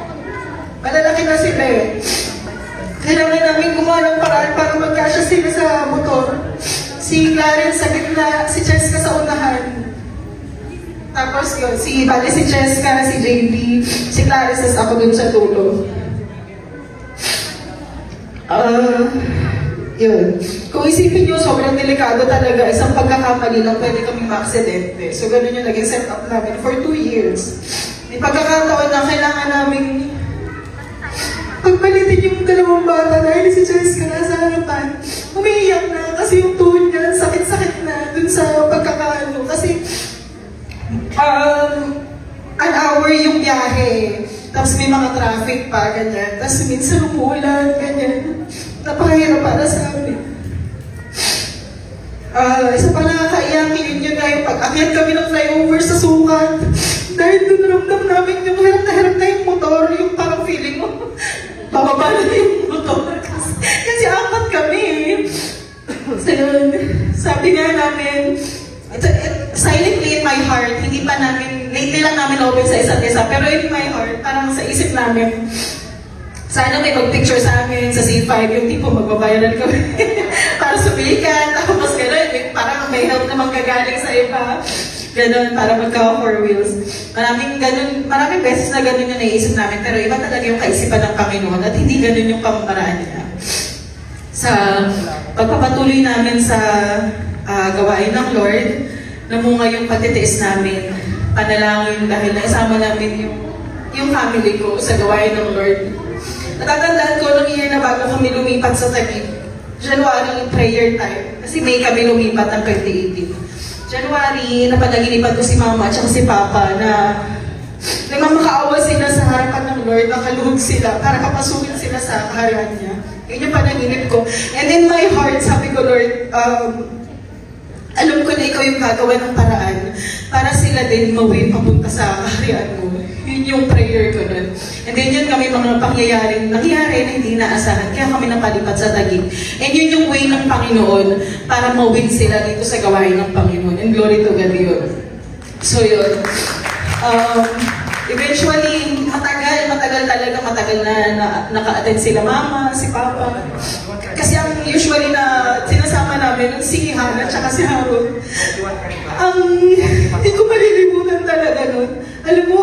Malalaki na sila Kailangan namin gumawa ng paraan para magkasya sila sa motor. Si Clarence sa gitna, si Cheska sa unahan. Tapos yun, si Cheska, si JB, si Clarence, ako dun sa dulo. Yun. Kung isipin nyo, sobrang delikado talaga. Isang pagkakamali lang, pwede kaming ma-aksidente. So, ganun yung naging setup namin for 2 years. May pagkakataon na kailangan namin pagpalitin yung 2 bata dahil si Cheska nasa harapan. Umiiyak na kasi yung tuhod niya, sakit-sakit na dun sa pagkakaano. Kasi, an hour yung biyahe. Tapos may mga traffic pa, ganyan. Tapos minsan umulan, ganyan. Napakahirap para sa amin. Isa pa nakakaiyak yun na yung pag-akyat kami ng flyover sa sukat. Dahil doon ramdam namin yung hirap na yung motor, yung parang feeling mo, bababa na yung motor. Kasi 4 kami. So yun, sabi nga namin, silently in my heart, hindi pa namin, lately lang namin open sa isa't isa, pero in my heart, parang sa isip namin, sana may mag-picture sa amin sa C5, yung tipo magbabayaran kami para sumikat, tapos gano'n, parang may help na manggagaling sa iba. Ganun, para magka-four wheels. Maraming beses na ganun yung naiisip namin, pero iba talaga yung kaisipan ng Panginoon at hindi ganun yung pamamaraan niya. Sa pagpapatuloy namin sa gawain ng Lord, namunga yung pagtitiis namin, panalangin dahil naisama namin yung family ko sa gawain ng Lord. Natatandaan ko nung year na bago kami lumipat sa Taguig, January prayer time, kasi May kami lumipat ng 2018. January, napanaginipan ko si Mama at si Papa na nagmamakaawa sila sa harapan ng Lord, nakaluhog sila para papasukin sila sa kaharian niya. Yun yung panaginip ko. And in my heart, sabi ko, Lord, alam ko na ikaw yung gagawa ng paraan para sila din mawin papunta sa kaharian mo. Yun yung prayer ko nun. And then yun kami mga pangyayaring nangyari na hindi naasahan. Kaya kami napalipat sa Taguig. And yun yung way ng Panginoon para mawin sila dito sa gawain ng Panginoon. And glory to God yun. So yun. Eventually, matagal na naka-attend sila Mama, si Papa. Kasi ang usually na sinasama namin si Hannah at si Harold. Hindi ko malilimutan talaga nun. Alam mo,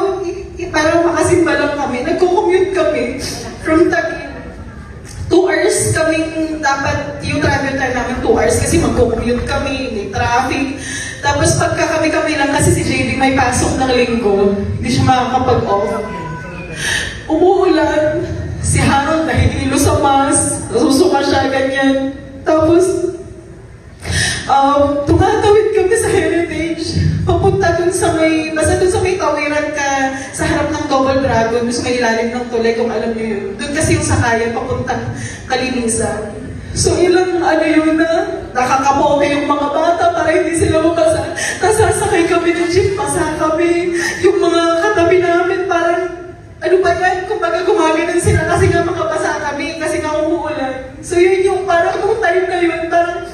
parang makasimba lang kami. Nagko-commute kami from Taguig. 2 hours kaming dapat yung travel time namin 2 hours kasi magko-commute kami, may traffic. Tapos pagka kami lang kasi si JB may pasok ng linggo, hindi siya makakapag-off. Umuulan, si Harold nahihilo sa mas, nasusuka siya, ganyan. Tapos, tumatawid kami sa Heritage, papunta dun sa may, basta dun sa may tawiran ka, sa harap ng Double Dragon, dun sa may ilalim ng tulay, kung alam niyo yun. Dun kasi yung sakayan, papuntang Kalinisan. So ilang yun na, nakakapoke yung mga bata para hindi sila mabasa. Tapos sasakay kami ng jeep, basa kami. Yung mga katabi namin parang, ano ba yan? Kumbaga gumaganon sila kasi nga makabasa kami, kasi nga umuulan. So yun yung parang nung time na yun, parang,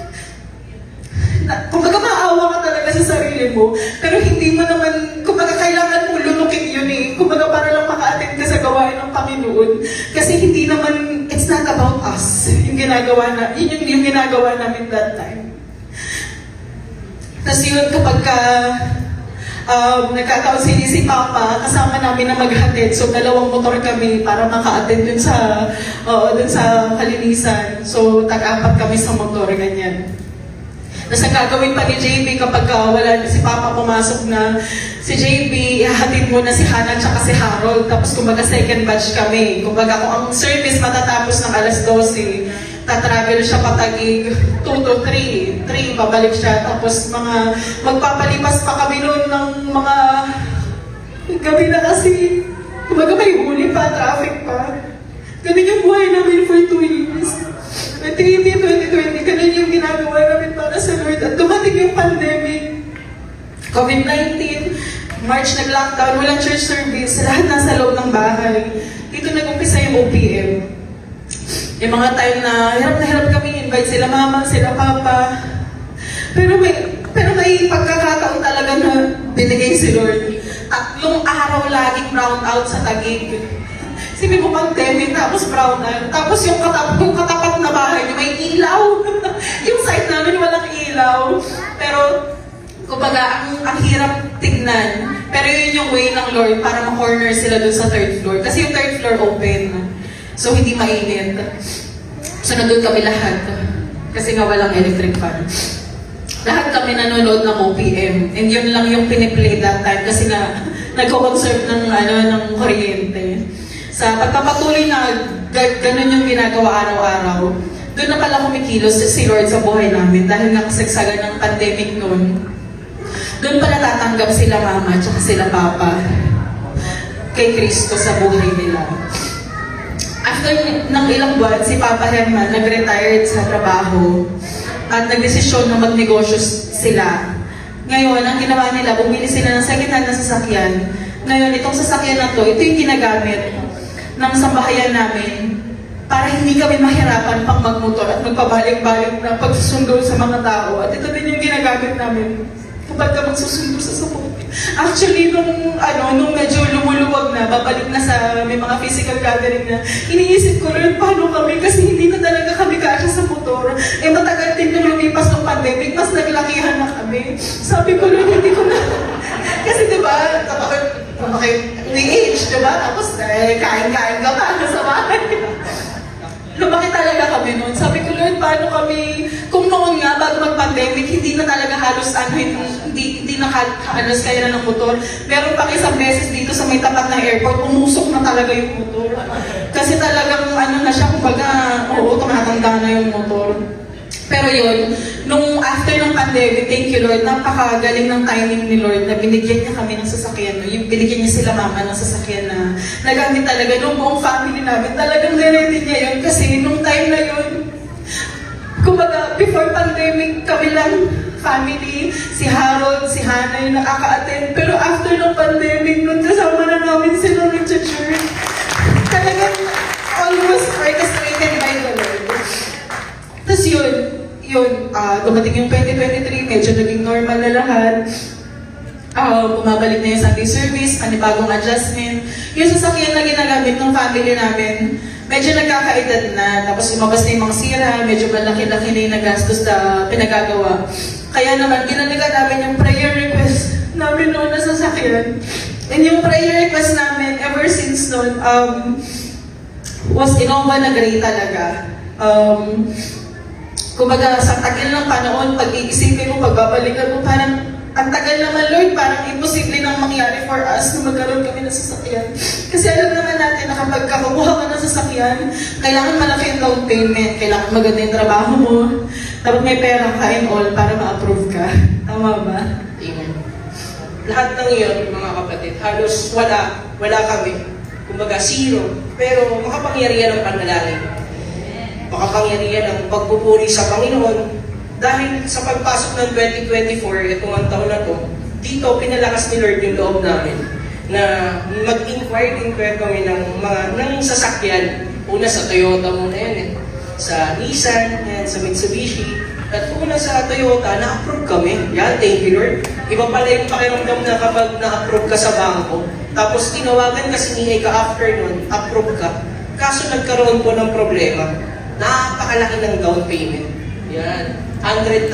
kumbaga maawa ka talaga sa sarili mo, pero hindi mo naman, kumbaga kailangan mo lunukin yun eh. Kumbaga para lang maka-attend ka sa gawain ng Panginoon. Kasi hindi naman, it's not about us. Yung ginagawa yung ginagawa namin that time. Tapos yun, kapag nagkataon si Papa, kasama namin na maghatid. So, 2 motor kami para maka-attend dun sa Kalinisan. So, tag-4 kami sa motor, ganyan. Tapos ang gagawin pa ni JB kapag wala na si Papa pumasok na, si JB, ihahatid muna si Hannah at si Harold. Tapos kumbaga second batch kami. Kumbaga kung ang service matatapos ng alas 12, tatravel siya patagig 2 to 3. 3, babalik siya. Tapos magpapalipas pa kami noon ng mga gabi na kasi. Kumbaga may huli pa, traffic pa. Ganun yung buhay namin for 2 years. 2020, ganun yung ginagawa namin para sa Lord. At dumating yung pandemic, COVID-19, March nag-lockdown, walang church service, lahat nasa loob ng bahay. Dito nag-umpisa yung OPM. Yung mga time na hirap kami, invite sila Mama, sila Papa. Pero may pagkakataon talaga na binigay si Lord. 3 araw laging brown out sa Taguig. Sabi mo pandemic, tapos brown out. Tapos yung katapat na bahay niyo, may ilaw. Yung site namin walang ilaw. Pero, kumbaga, ang hirap tignan. Pero yun yung way ng Lord para ma-corner sila dun sa 3rd floor. Kasi yung 3rd floor open. So, hindi mainit. So, nandun kami lahat. Kasi nga walang electric fan. Lahat kami nanonood ng OPM. And yun lang yung piniplay that time. Kasi nga, nagko-conserve ng kuryente. Sa pagpapatuloy na ganun yung ginagawa araw-araw, doon na pala kumikilos si Lord sa buhay namin dahil nakasagsagan ng pandemic noon. Doon pala tatanggap sila Mama at sila Papa kay Kristo sa buhay nila. After ng ilang buwan, si Papa Herman nag-retired sa trabaho at nagdesisyon na magnegosyo sila. Ngayon, ang ginawa nila, bumili sila ng second-hand na sasakyan. Ngayon, itong sasakyan na to, ito yung ginagamit ng sambahayan namin para hindi kami mahirapan pang magmotor at magpabalik-balik na pagsusundo sa mga tao. At ito din yung ginagamit namin kapag ka magsusundo sa support. Actually, nung medyo lumuluwag na, babalik na sa may mga physical gathering na, iniisip ko rin, paano kami? Kasi hindi na talaga kami kasya sa motor. Eh, matagal din nung lumipas ng pandemic, mas naglakihan na kami. Sabi ko rin, hindi ko na. Kasi diba, kapag may age, diba? Tapos, kain-kain ka pa sa bahay. Lumaki talaga kami noon. Sabi ko, Lord, paano kami, kung noon nga, bago mag-pandemic, hindi na talaga halos, hindi na halos kaya na ng motor. Meron pa isang beses dito sa may tapat ng airport, umusok na talaga yung motor. Kasi talagang, na siya, kumbaga, oo, tumatanda na yung motor. Pero yun, nung after ng pandemic, thank you Lord, napakagaling ng timing ni Lord na binigyan niya kami ng sasakyan. Yung binigyan niya sila mama ng sasakyan na nagamit talaga nung buong family namin. Talagang niready niya yun kasi nung time na yun, kumbaga before pandemic kami lang family, si Harold, si Hannah yung nakaka-attend. Pero after ng pandemic, nung kasama na namin sila ng church, talagang almost orchestrated by the Lord. Tapos yun, dumating yung 2023, medyo naging normal na lahat. Bumabalik na yung Sunday service, panibagong adjustment. Yung sasakyan na ginagamit ng family namin, medyo nagkakaedad na, tapos lumabas na yung mga sira, medyo malaki-laki na yung nagastos na pinagagawa. Kaya naman, ginaligan namin yung prayer request namin noon na sasakyan. And yung prayer request namin, ever since noon, was Innova na gray talaga. Kumbaga, sa tagal ng panahon, pag-iisipin mo, pagbabalikan mo, parang ang tagal naman, Lord, parang imposible nang mangyari for us na magkaroon kami ng sasakyan. Kasi alam naman natin na kapag kumuha ka ng sasakyan, kailangan malaki yung down payment, kailangan maganda yung trabaho mo, tapos may pera ka and all para ma-approve ka. Tama ba? Amen. Lahat ng iyon, mga kapatid, halos wala kami. Kumbaga, zero. Pero makapangyarihan ang panalangin. Makapangyarihan ang pagpupuri sa Panginoon. Dahil sa pagpasok ng 2024, itong ang taon na to, dito pinalakas ni Lord yung loob namin na mag-inquire kami ng sasakyan. Una sa Toyota muna yan sa Nissan, yan, sa Mitsubishi. At una sa Toyota, na-approve kami. Yan, thank you Lord. Iba pala yung pakiramdam na kapag na-approve ka sa bangko. Tapos tinawagan kasi ni Eka after nun, approve ka. Kaso nagkaroon po ng problema. Napakalaki ng down payment. Yan. 100,000.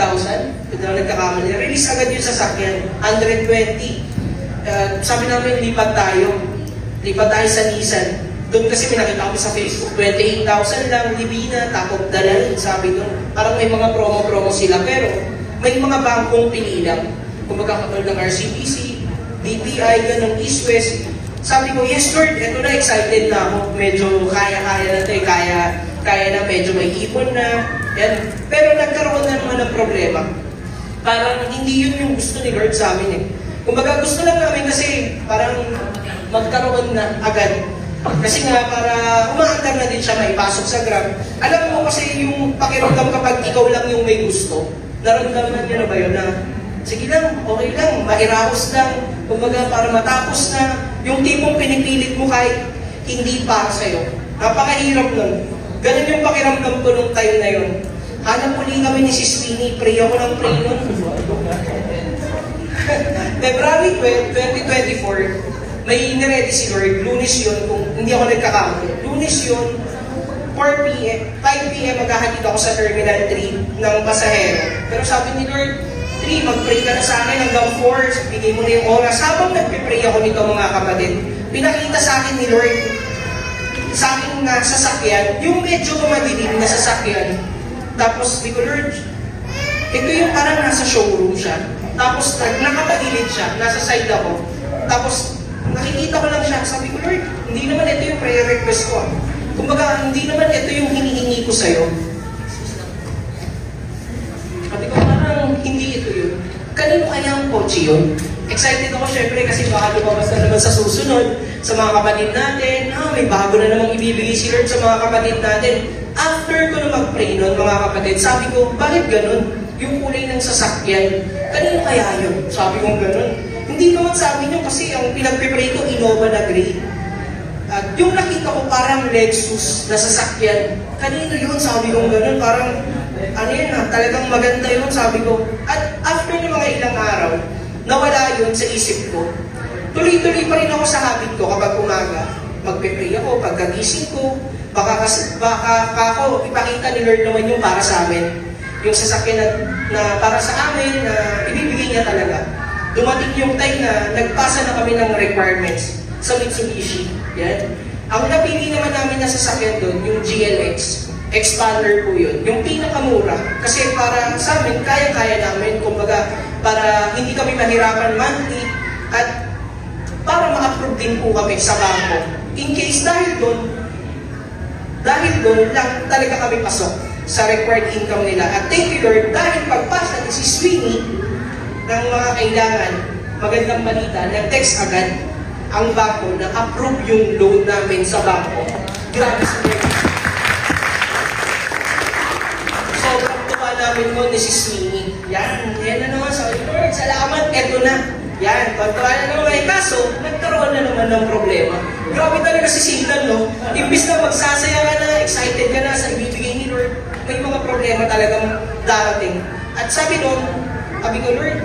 Ito na nagkakamali. Release agad yung sasakyan. 120. Sabi namin, lipat tayo. Lipat tayo sa Nissan. Doon kasi may nakita kami sa Facebook, 28,000 lang, Libina, tapos Dalal. Sabi doon, parang may mga promo-promo sila. Pero may mga bangkong pinilang. Kumbaga katulad ng RCBC, BPI, ganun, East West. Sabi ko, yes Lord, eto na, excited na ako. Medyo kaya-kaya na ito, kaya na, medyo may ipon na. Yan. Pero nagkaroon na naman ng problema. Parang hindi yun yung gusto ni Lord sa amin Kumbaga gusto lang namin kasi parang magkaroon na agad. Kasi nga para umaandar na din siya maipasok sa Grab. Alam mo kasi yung pakiramdam kapag ikaw lang yung may gusto. Naramdaman niyo na ba yun na sige lang, okay lang, mairaos lang. Kumbaga para matapos na yung tipong pinipilit mo kahit hindi para sa'yo. Napakahirap nun. Ganun yung pakiramdam ko nung time na yun. Hanap uli kami ni Sis Winnie, pray ako ng pray nun. February 12, 2024, may niready si Lord. Lunes yun, kung hindi ako nagkakamali. Lunes yun, 4 p.m., 5 p.m. maghahatid ako sa Terminal 3 ng pasahero. Pero sabi ni Lord, 3, mag-pray ka na sa akin hanggang 4, bigay mo na yung oras. Habang nagpipray ako nito mga kapatid, pinakita sa akin ni Lord, sa aking sasakyan, yung medyo madilim na sasakyan. Tapos, di ko, Lord, ito yung parang nasa showroom siya. Tapos, nakapagilid siya, nasa side ako. Tapos, nakikita ko lang siya. Sabi ko, Lord, hindi naman ito yung prayer request ko. Kumbaga, hindi naman ito yung hinihingi ko sa'yo. Sabi ko, parang hindi ito yun. Kanino kaya ang kotse yun? Excited ako syempre kasi baka lumabas na naman sa susunod sa mga kapatid natin. May bago na namang ibibigay si Lord sa mga kapatid natin. After ko na mag-pray nun, mga kapatid, sabi ko, bakit ganun? Yung kulay ng sasakyan, kanino kaya yun? Sabi ko ganun. Hindi naman sa amin yun kasi ang pinagpipray ko, Innova na gray. At yung nakita ko parang Lexus na sasakyan, kanino yun? Sabi ko ganun, parang ano yun talagang maganda yun, sabi ko. At after naman yung mga ilang araw, nawala yun sa isip ko. Tuloy-tuloy pa rin ako sa habit ko kapag umaga. Magpe-pray ako, pagkagising ko, baka ako ipakita ni Lord naman yung para sa amin. Yung sasakyan na para sa amin, na ibibigay niya talaga. Dumating yung time na nagpasa na kami ng requirements sa Mitsubishi. Yan. Ang napili naman namin na sasakyan doon, yung GLX. Expander po yun. Yung pinakamura. Kasi para sa amin, kaya-kaya namin. Kumbaga, para hindi kami mahirapan monthly at para ma-approve din po kami sa bangko. In case dahil doon lang talaga kami pasok sa required income nila. At thank you Lord, dahil pagpasa ni si Sweeney ng mga kailangan, magandang balita, nag-text agad ang bangko na approve yung loan namin sa bangko. Grabe sa Lord. Sobrang tuwa namin mo ni si Sweeney. Yan na naman sa Lord, salamat, eto na. Yan, pagtuwa na naman. Kaso, nagkaroon na naman ng problema. Grabe talaga si Satan, no? Imbis na magsasaya ka na, excited ka na sa ibibigay ni Lord, may mga problema talagang darating. At sabi ko, Lord,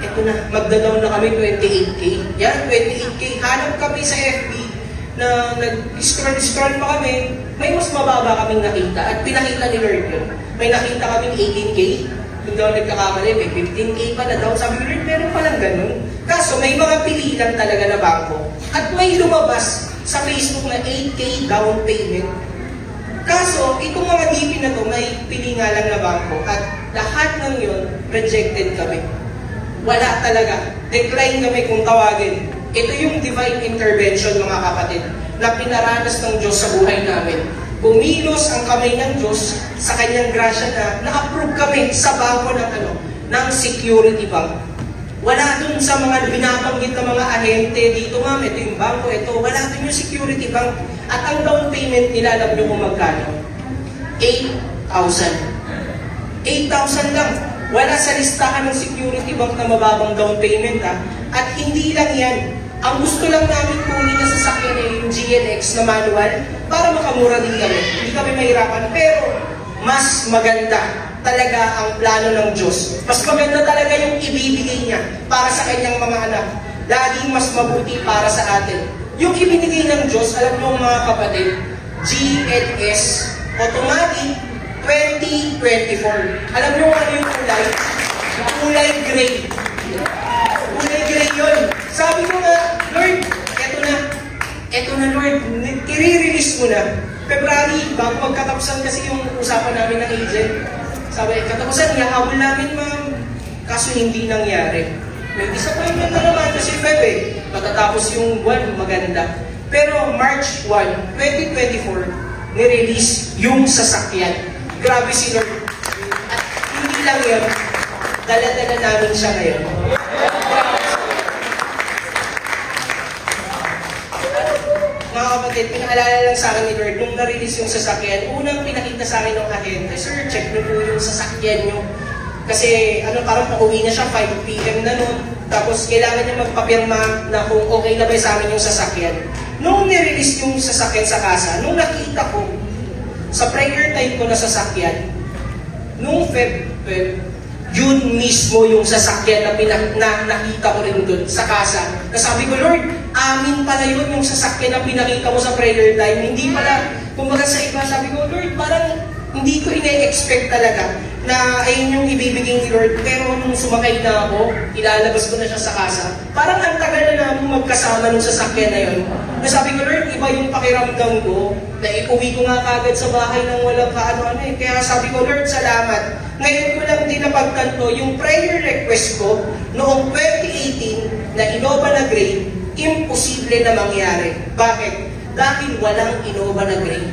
eto na, magda-down na kami 28K. Yan, 28K. Hanap kami sa FB na nag-scroll pa kami, may mas mababa kaming nakita. At pinakita ni Lord yun. May nakita kaming 18K. Hindi ako nagkakamali, may 15K pa na daw. Sabi ko, Lord, meron palang ganun. Kaso, may mga pilihan talaga na bangko. At may lumabas sa Facebook na 8K down payment. Kaso, itong mga DP na to, may pili nga lang na bangko. At lahat ng yun, rejected kami. Wala talaga. Decline kami kung tawagin. Ito yung divine intervention, mga kapatid, na pinaranas ng Diyos sa buhay namin. Bumilos ang kamay ng Diyos sa kanyang grasya na na-approve kami sa bangko ng security bank. Wala dun sa mga binabanggit ng mga ahente, dito ma'am, ito yung bangko, ito, wala dun yung security bank. At ang down payment nila, alam nyo kung magkano? 8,000. 8,000 lang. Wala sa listahan ng security bank na mababang down payment ha. At hindi lang yan. Ang gusto lang namin kunin na sasakyan ay yung GLX na manual para makamura din kami. Hindi kami mahirapan. Pero mas maganda talaga ang plano ng Diyos. Mas maganda talaga yung ibibigay niya para sa kanyang mga anak. Laging mas mabuti para sa atin. Yung ibinigay ng Diyos, alam niyo mga kapatid, GLS Automatic 2024. Alam niyo ano yung kulay? Kulay gray. Kulay gray yun. Sabi ko nga, Lord, eto na Lord, i-release mo na. February, bago magkatapusan kasi yung usapan namin ng agent. Sabi, katapusan, ihahabol namin ma'am. Kaso hindi nangyari. May disappointment na naman kasi Feb matatapos yung buwan, maganda. Pero March 1, 2024, nirelease yung sasakyan. Grabe si Lord. At hindi lang yun, dala-dala namin siya ngayon. Mga kapatid, pinaalala lang sa akin ni Lord, nung na-release yung sasakyan, unang pinakita sa akin ng ahente, sir, check nyo po yung sasakyan nyo. Kasi parang pauwi na siya, 5 PM na nun. Tapos kailangan niya magpapirma na kung okay na ba sa amin yung sasakyan. Nung nirelease yung sasakyan sa kasa, nung nakita ko, sa prayer time ko na sasakyan, nung Feb, yun mismo yung sasakyan na nakita ko rin dun sa kasa. Nasabi ko, Lord, amin pala yun yung sasakyan na pinakita mo sa prayer time. Hindi pala, kumbaga sa iba, sabi ko, Lord, parang hindi ko ina-expect talaga na ayun yung ibibigay ni Lord. Pero nung sumakay na ako, ilalabas ko na siya sa kasa. Parang ang tagal na namin magkasama nung sasakyan na yun. Nasabi ko, Lord, iba yung pakiramdam ko na iuwi ko nga kagad sa bahay ng walang kaano-ano eh. Kaya sabi ko, Lord, salamat. Ngayon ko lang din napagtanto yung prayer request ko noong 2018 na Innova na gray, imposible na mangyari. Bakit? Dahil walang Innova na gray.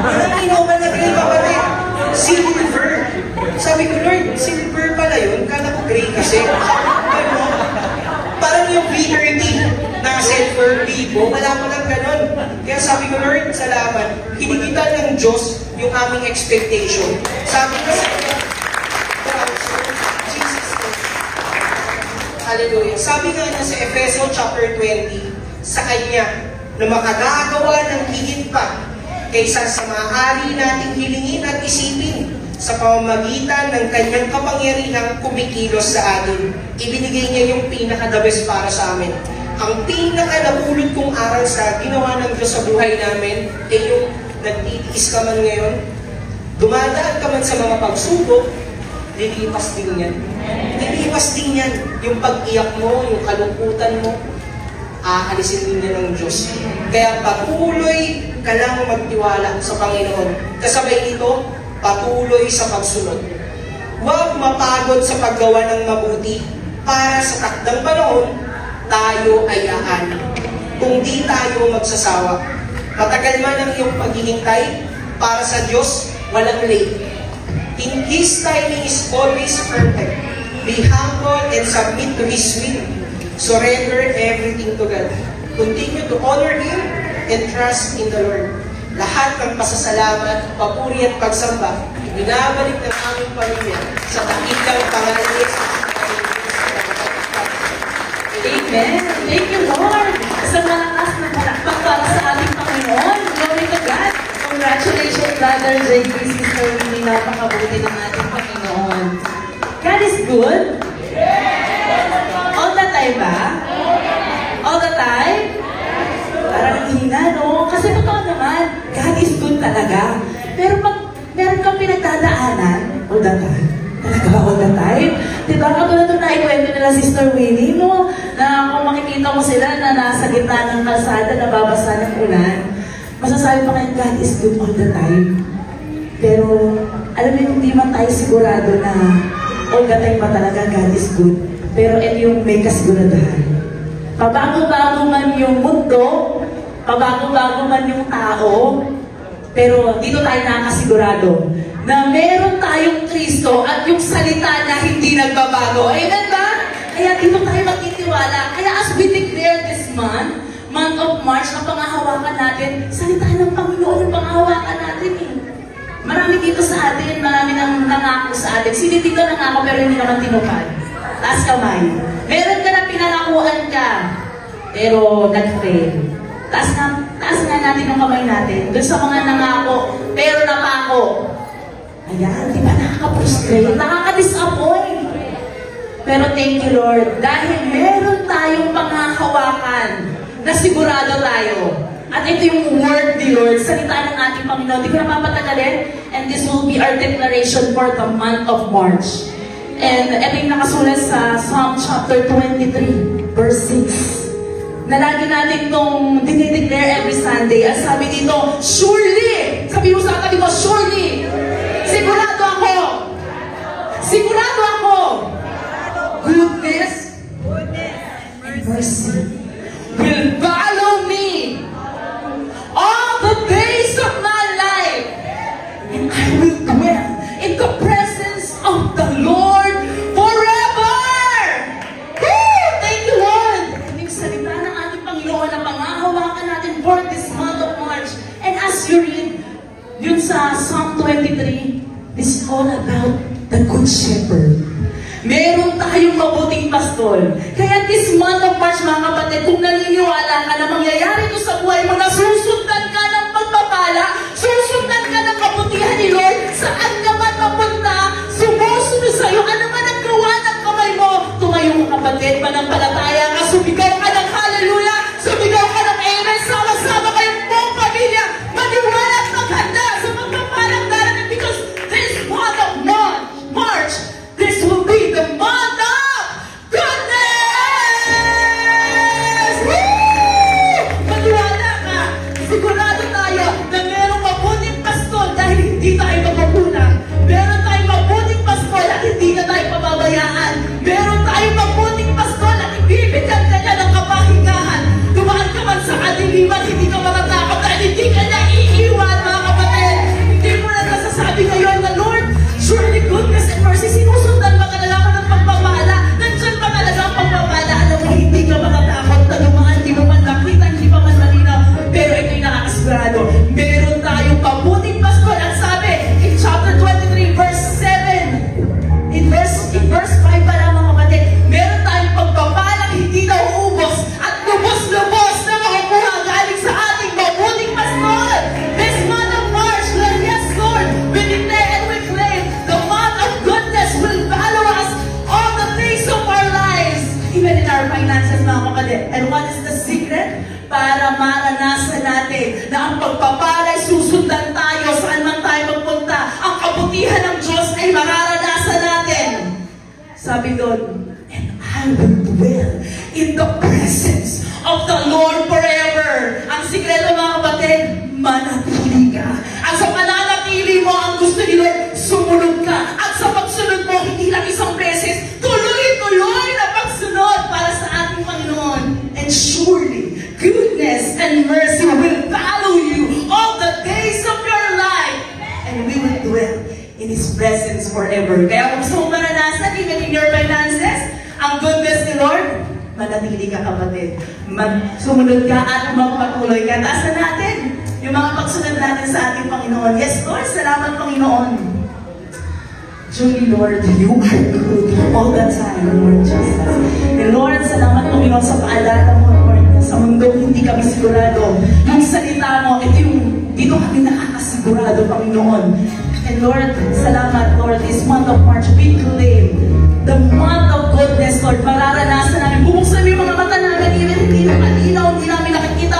Walang Innova na gray, kapatid. Silver. Sabi ko, Lord, silver pala yun. Kala ko gray kasi. Parang yung V30 na silver Vivo, wala mo lang ganon. Kaya sabi ko, Lord, salamat. Hinigitan ng Diyos yung aming expectation. Sabi ko sa Jesus. Hallelujah. Sabi nga na sa Efeso chapter 20, sa Kanya, na makagagawa ng higit pa kaysa sa maaari nating hilingin at isipin sa pamamagitan ng kanyang kapangyarihang kumikilos sa atin. Ibinigay niya yung pinaka-the best para sa amin. Ang pinaka-napulot kong aral sa ginawa ng Diyos sa buhay namin ay yung nagtitiis ka man ngayon, dumadaan ka man sa mga pagsubok, lilipas din yan. Lilipas din yan. Yung pag-iyak mo, yung kalungkutan mo, aalisin din yan ng Diyos. Kaya patuloy ka lang magtiwala sa Panginoon. Kasabay nito, patuloy sa pagsunod. Huwag mapagod sa paggawa ng mabuti para sa takdang panahon, tayo ay aanin. Kung di tayo magsasawa, matagal man ang iyong paghihintay, para sa Diyos, walang late. In His timing is always perfect. Be humble and submit to His will. Surrender everything to God. Continue to honor Him and trust in the Lord. Lahat ng pasasalamat, papuri at pagsamba, binabalik ng aming pamilya sa dakilang pangalan ni Jesus. Amen. Thank you, Lord. Sa malakas na palakpak para sa ating Panginoon. Glory to God. Congratulations, Brother JP, Sister Winnie. Napakabuti ng ating Panginoon. God is good? All the time ba? All the time? Parang hina, no? Kasi totoo naman, God is good talaga. Pero pag meron kang pinagdadaanan, all the time. Talaga ba all the time? Diba? Katulad nung naikwento nila Sister Winnie, no? Na kung makikita mo sila na nasa gitna ng kalsada, nababasa ng ulan, masasabi pa kayo, God is good all the time. Pero, alam mo, hindi man tayo sigurado na all the time ba talaga God is good. Pero ito yung may kasiguradahan. Pabago-bago man yung mundo, pabago-bago man yung tao, pero dito tayo nakakasigurado na meron tayong Kristo at yung salita niya hindi nagbabago. Amen ba? Kaya dito tayo magtitiwala. Kaya as we declare this month of March, ang pangahawakan natin, salita ng Panginoon yung pangahawakan natin eh. Marami dito sa atin, marami nang nangako sa atin. Sino dito nangako pero hindi naman tinupad? Taas kamay. Meron ka na pinangakuan ka, pero nag-fail. Taas nga natin yung kamay natin. Doon sa mga nangako, pero napako. Ayan, di ba nakaka-frustrate? Nakaka-disappoint. Pero thank you, Lord. Dahil meron tayong panghahawakan na sigurado tayo. At ito yung word ni Lord, salita ng ating Panginoon. Di ko na papatagalin. And this will be our declaration for the month of March. And ito yung nakasulat sa Psalm chapter 23, verse 6. Na lagi natin itong dinideclare every Sunday. At sabi dito, surely! Sabi mo sa katabi mo, surely! Sigurado ako! Sigurado ako! Goodness and mercy will follow me all the days of my life, and I will dwell in the presence of the Lord forever. Woo! Thank you, Lord. Yung salita ng ating Panginoon na pangahawakan natin for this month of March. And as you read yun sa Psalm 23, this is all about the Good Shepherd. Meron tayong mabuting pastol. Kaya this month of March, mga kapatid, kung naniniwala ka na mangyayari ito sa buhay mo, na susundan ka ng pagpapala, susundan ka ng kabutihan ni Lord, saan ka man mapunta, sumusunod sa'yo, ano man ang gawa ng kamay mo, tumayo ka kapatid, manampalataya ka, sumigaw ka ng hallelujah, sumigaw ka ng amen, sama-sama kayong buong pamilya, maniwala at maghanda sa pagpapalang darating, because this month of March, this will be the month of goodness! Woo! Maniwala ka! Sigurado tayo na merong mabuting pastol dahil hindi tayo mapupunan. Meron tayong mabuting pastol at hindi na tayo pababayaan. Meron tayong mabuting pastol at ang pagpapalay, susundan tayo, saan man tayo magpunta. Ang kabutihan ng Diyos ay mararanasan natin. Sabi doon, and I will dwell in the presence of the Lord forever. Ang sikreto mga kapatid, manatili ka. At sa pananatili mo, ang gusto ni Lord, sumunod ka. At sa pagsunod mo, hindi lang isang beses, tuloy-tuloy na pagsunod para sa ating Panginoon. And surely, goodness and mercy will follow you all the days of your life. And we will dwell in His presence forever. Kaya kung gusto mong maranasan, even in your finances, ang goodness ni Lord, manatili ka kapatid. Sumunod ka at magpatuloy ka. Taasan natin yung mga pagsunod natin sa ating Panginoon. Yes, Lord, salamat Panginoon. Truly, Lord, you are good all the time, Lord Jesus. And Lord, salamat Panginoon sa paalala mo, Lord. Sa mundo, hindi kami sigurado. Yung salita mo, ito yung dito kami nakakasigurado, Panginoon. And Lord, salamat, Lord, this month of March, we claim the month of goodness, Lord. Mararanasan namin. Bubuksan mo yung mga mata namin, even hindi na malinaw, hindi namin nakikita.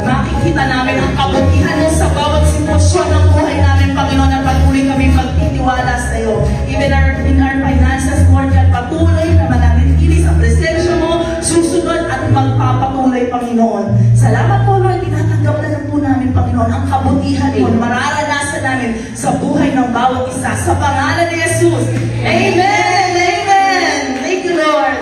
Makikita namin ang kabutihan mo sa bawat sitwasyon ng buhay namin, Panginoon, at patuloy kami magtitiwala sa iyo. Even in our finances, Lord, at patuloy na manatili sa presensya mo, susunod at magpapatuloy, Panginoon. Salamat po, Lord, tinatanggap na lang po namin, Panginoon, ang kabutihan mo, mararanasan namin sa buhay ng bawat isa. Sa pangalan ni Jesus. Amen! Amen! Thank you, Lord.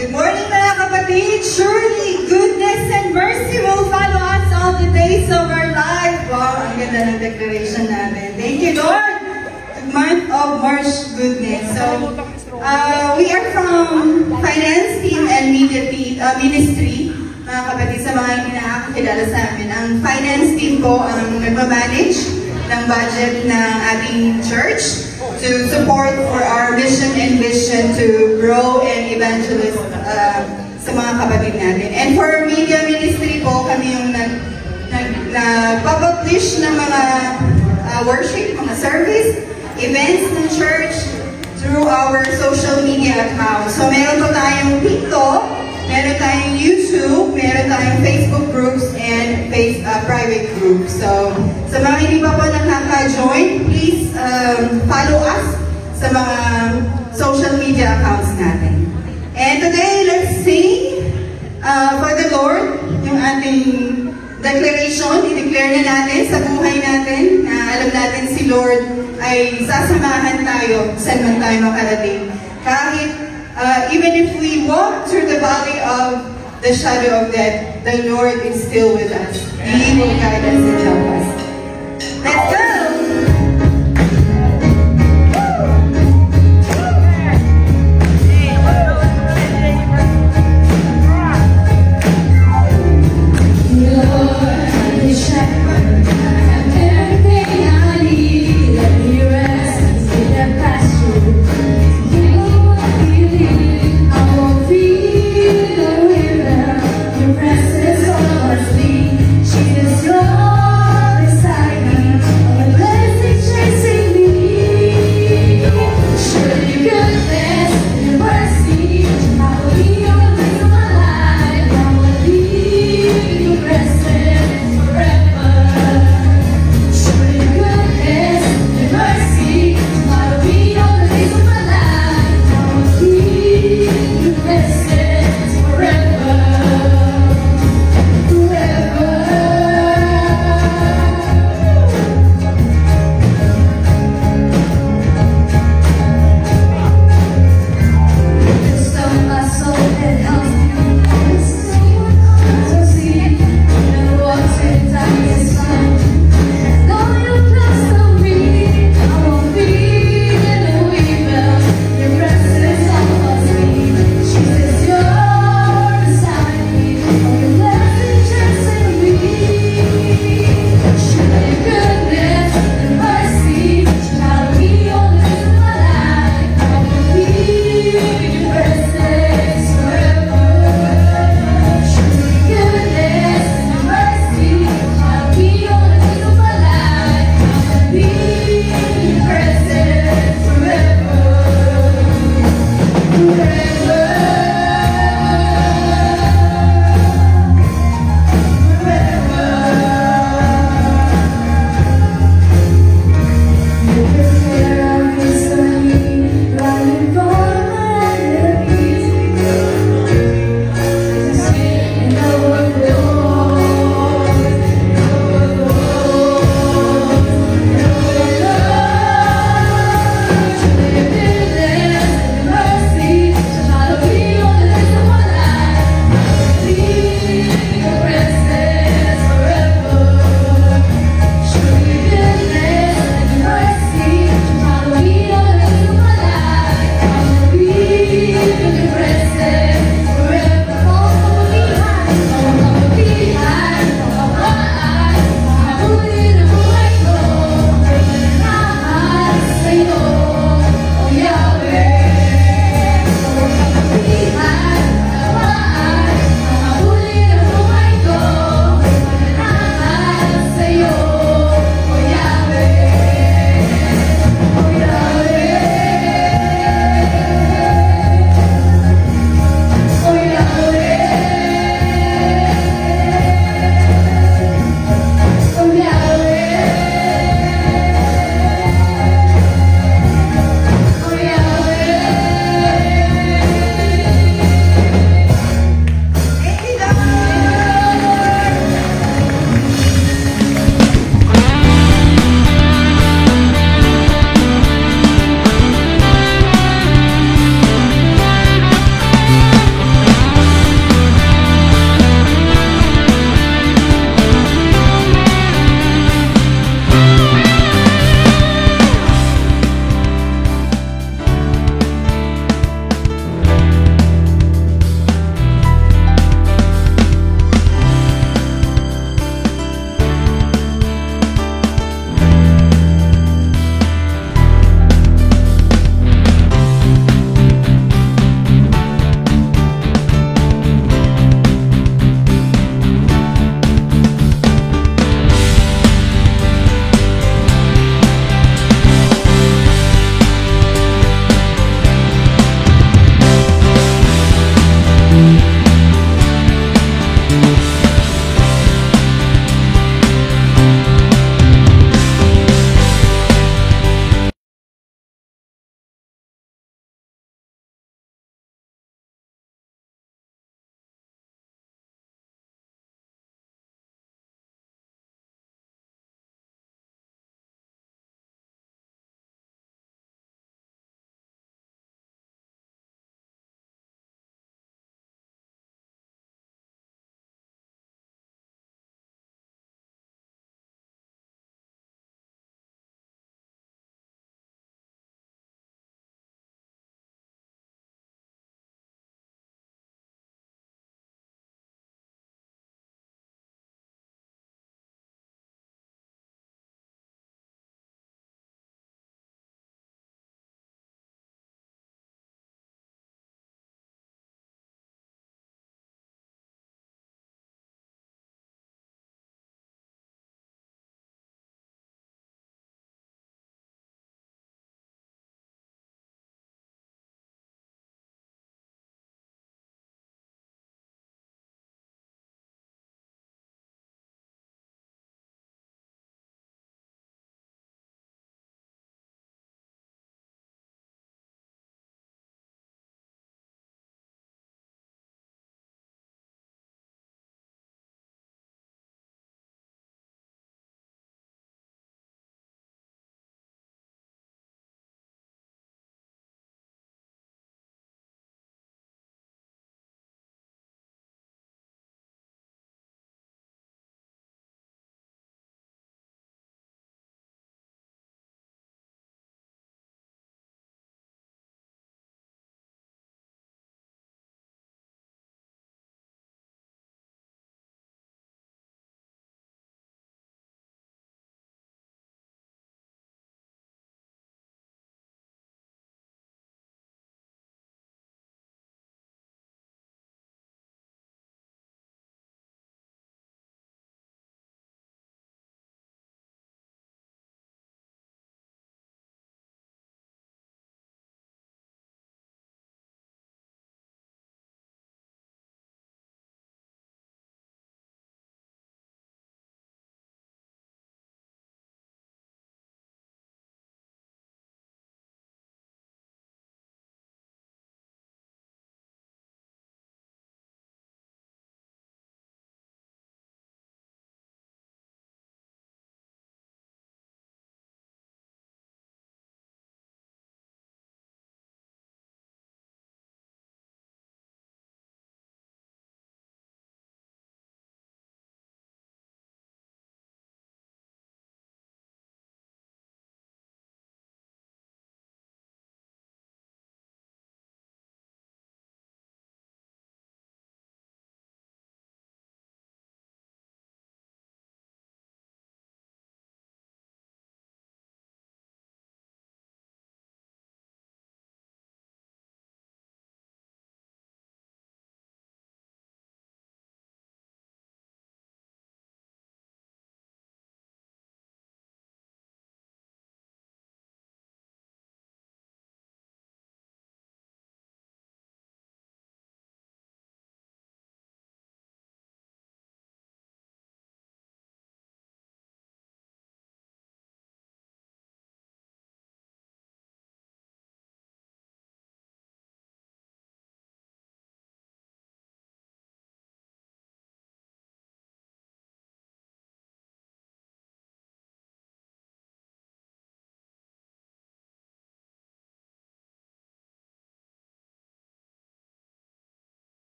Good morning mga kapatid. Surely goodness and mercy will follow us all the days of our life. Wow, ang ganda ng declaration natin. Thank you, Lord. The month of March goodness. So, we are from finance team and media ministry. Mga kapatid, sa mga hindi nakakakilala sa amin, ang finance team ko ang nagmamanage ng budget ng ating church to support for our mission and vision to grow and evangelize sa mga kapatid natin. And for media ministry po, kami yung nagpapublish ng mga worship, mga service, events ng church through our social media accounts. So meron po tayong TikTok, meron tayong YouTube, meron tayong Facebook groups, and private groups. So, sa mga hindi pa po nakaka-join, please follow us sa mga social media accounts natin. And today, let's sing for the Lord, yung ating declaration. I-declare na natin sa buhay natin na alam natin si Lord ay sasamahan tayo saan man tayo makarating. Kahit even if we walk through the valley of the shadow of death, the Lord is still with us. He will guide us and help us. Let's go!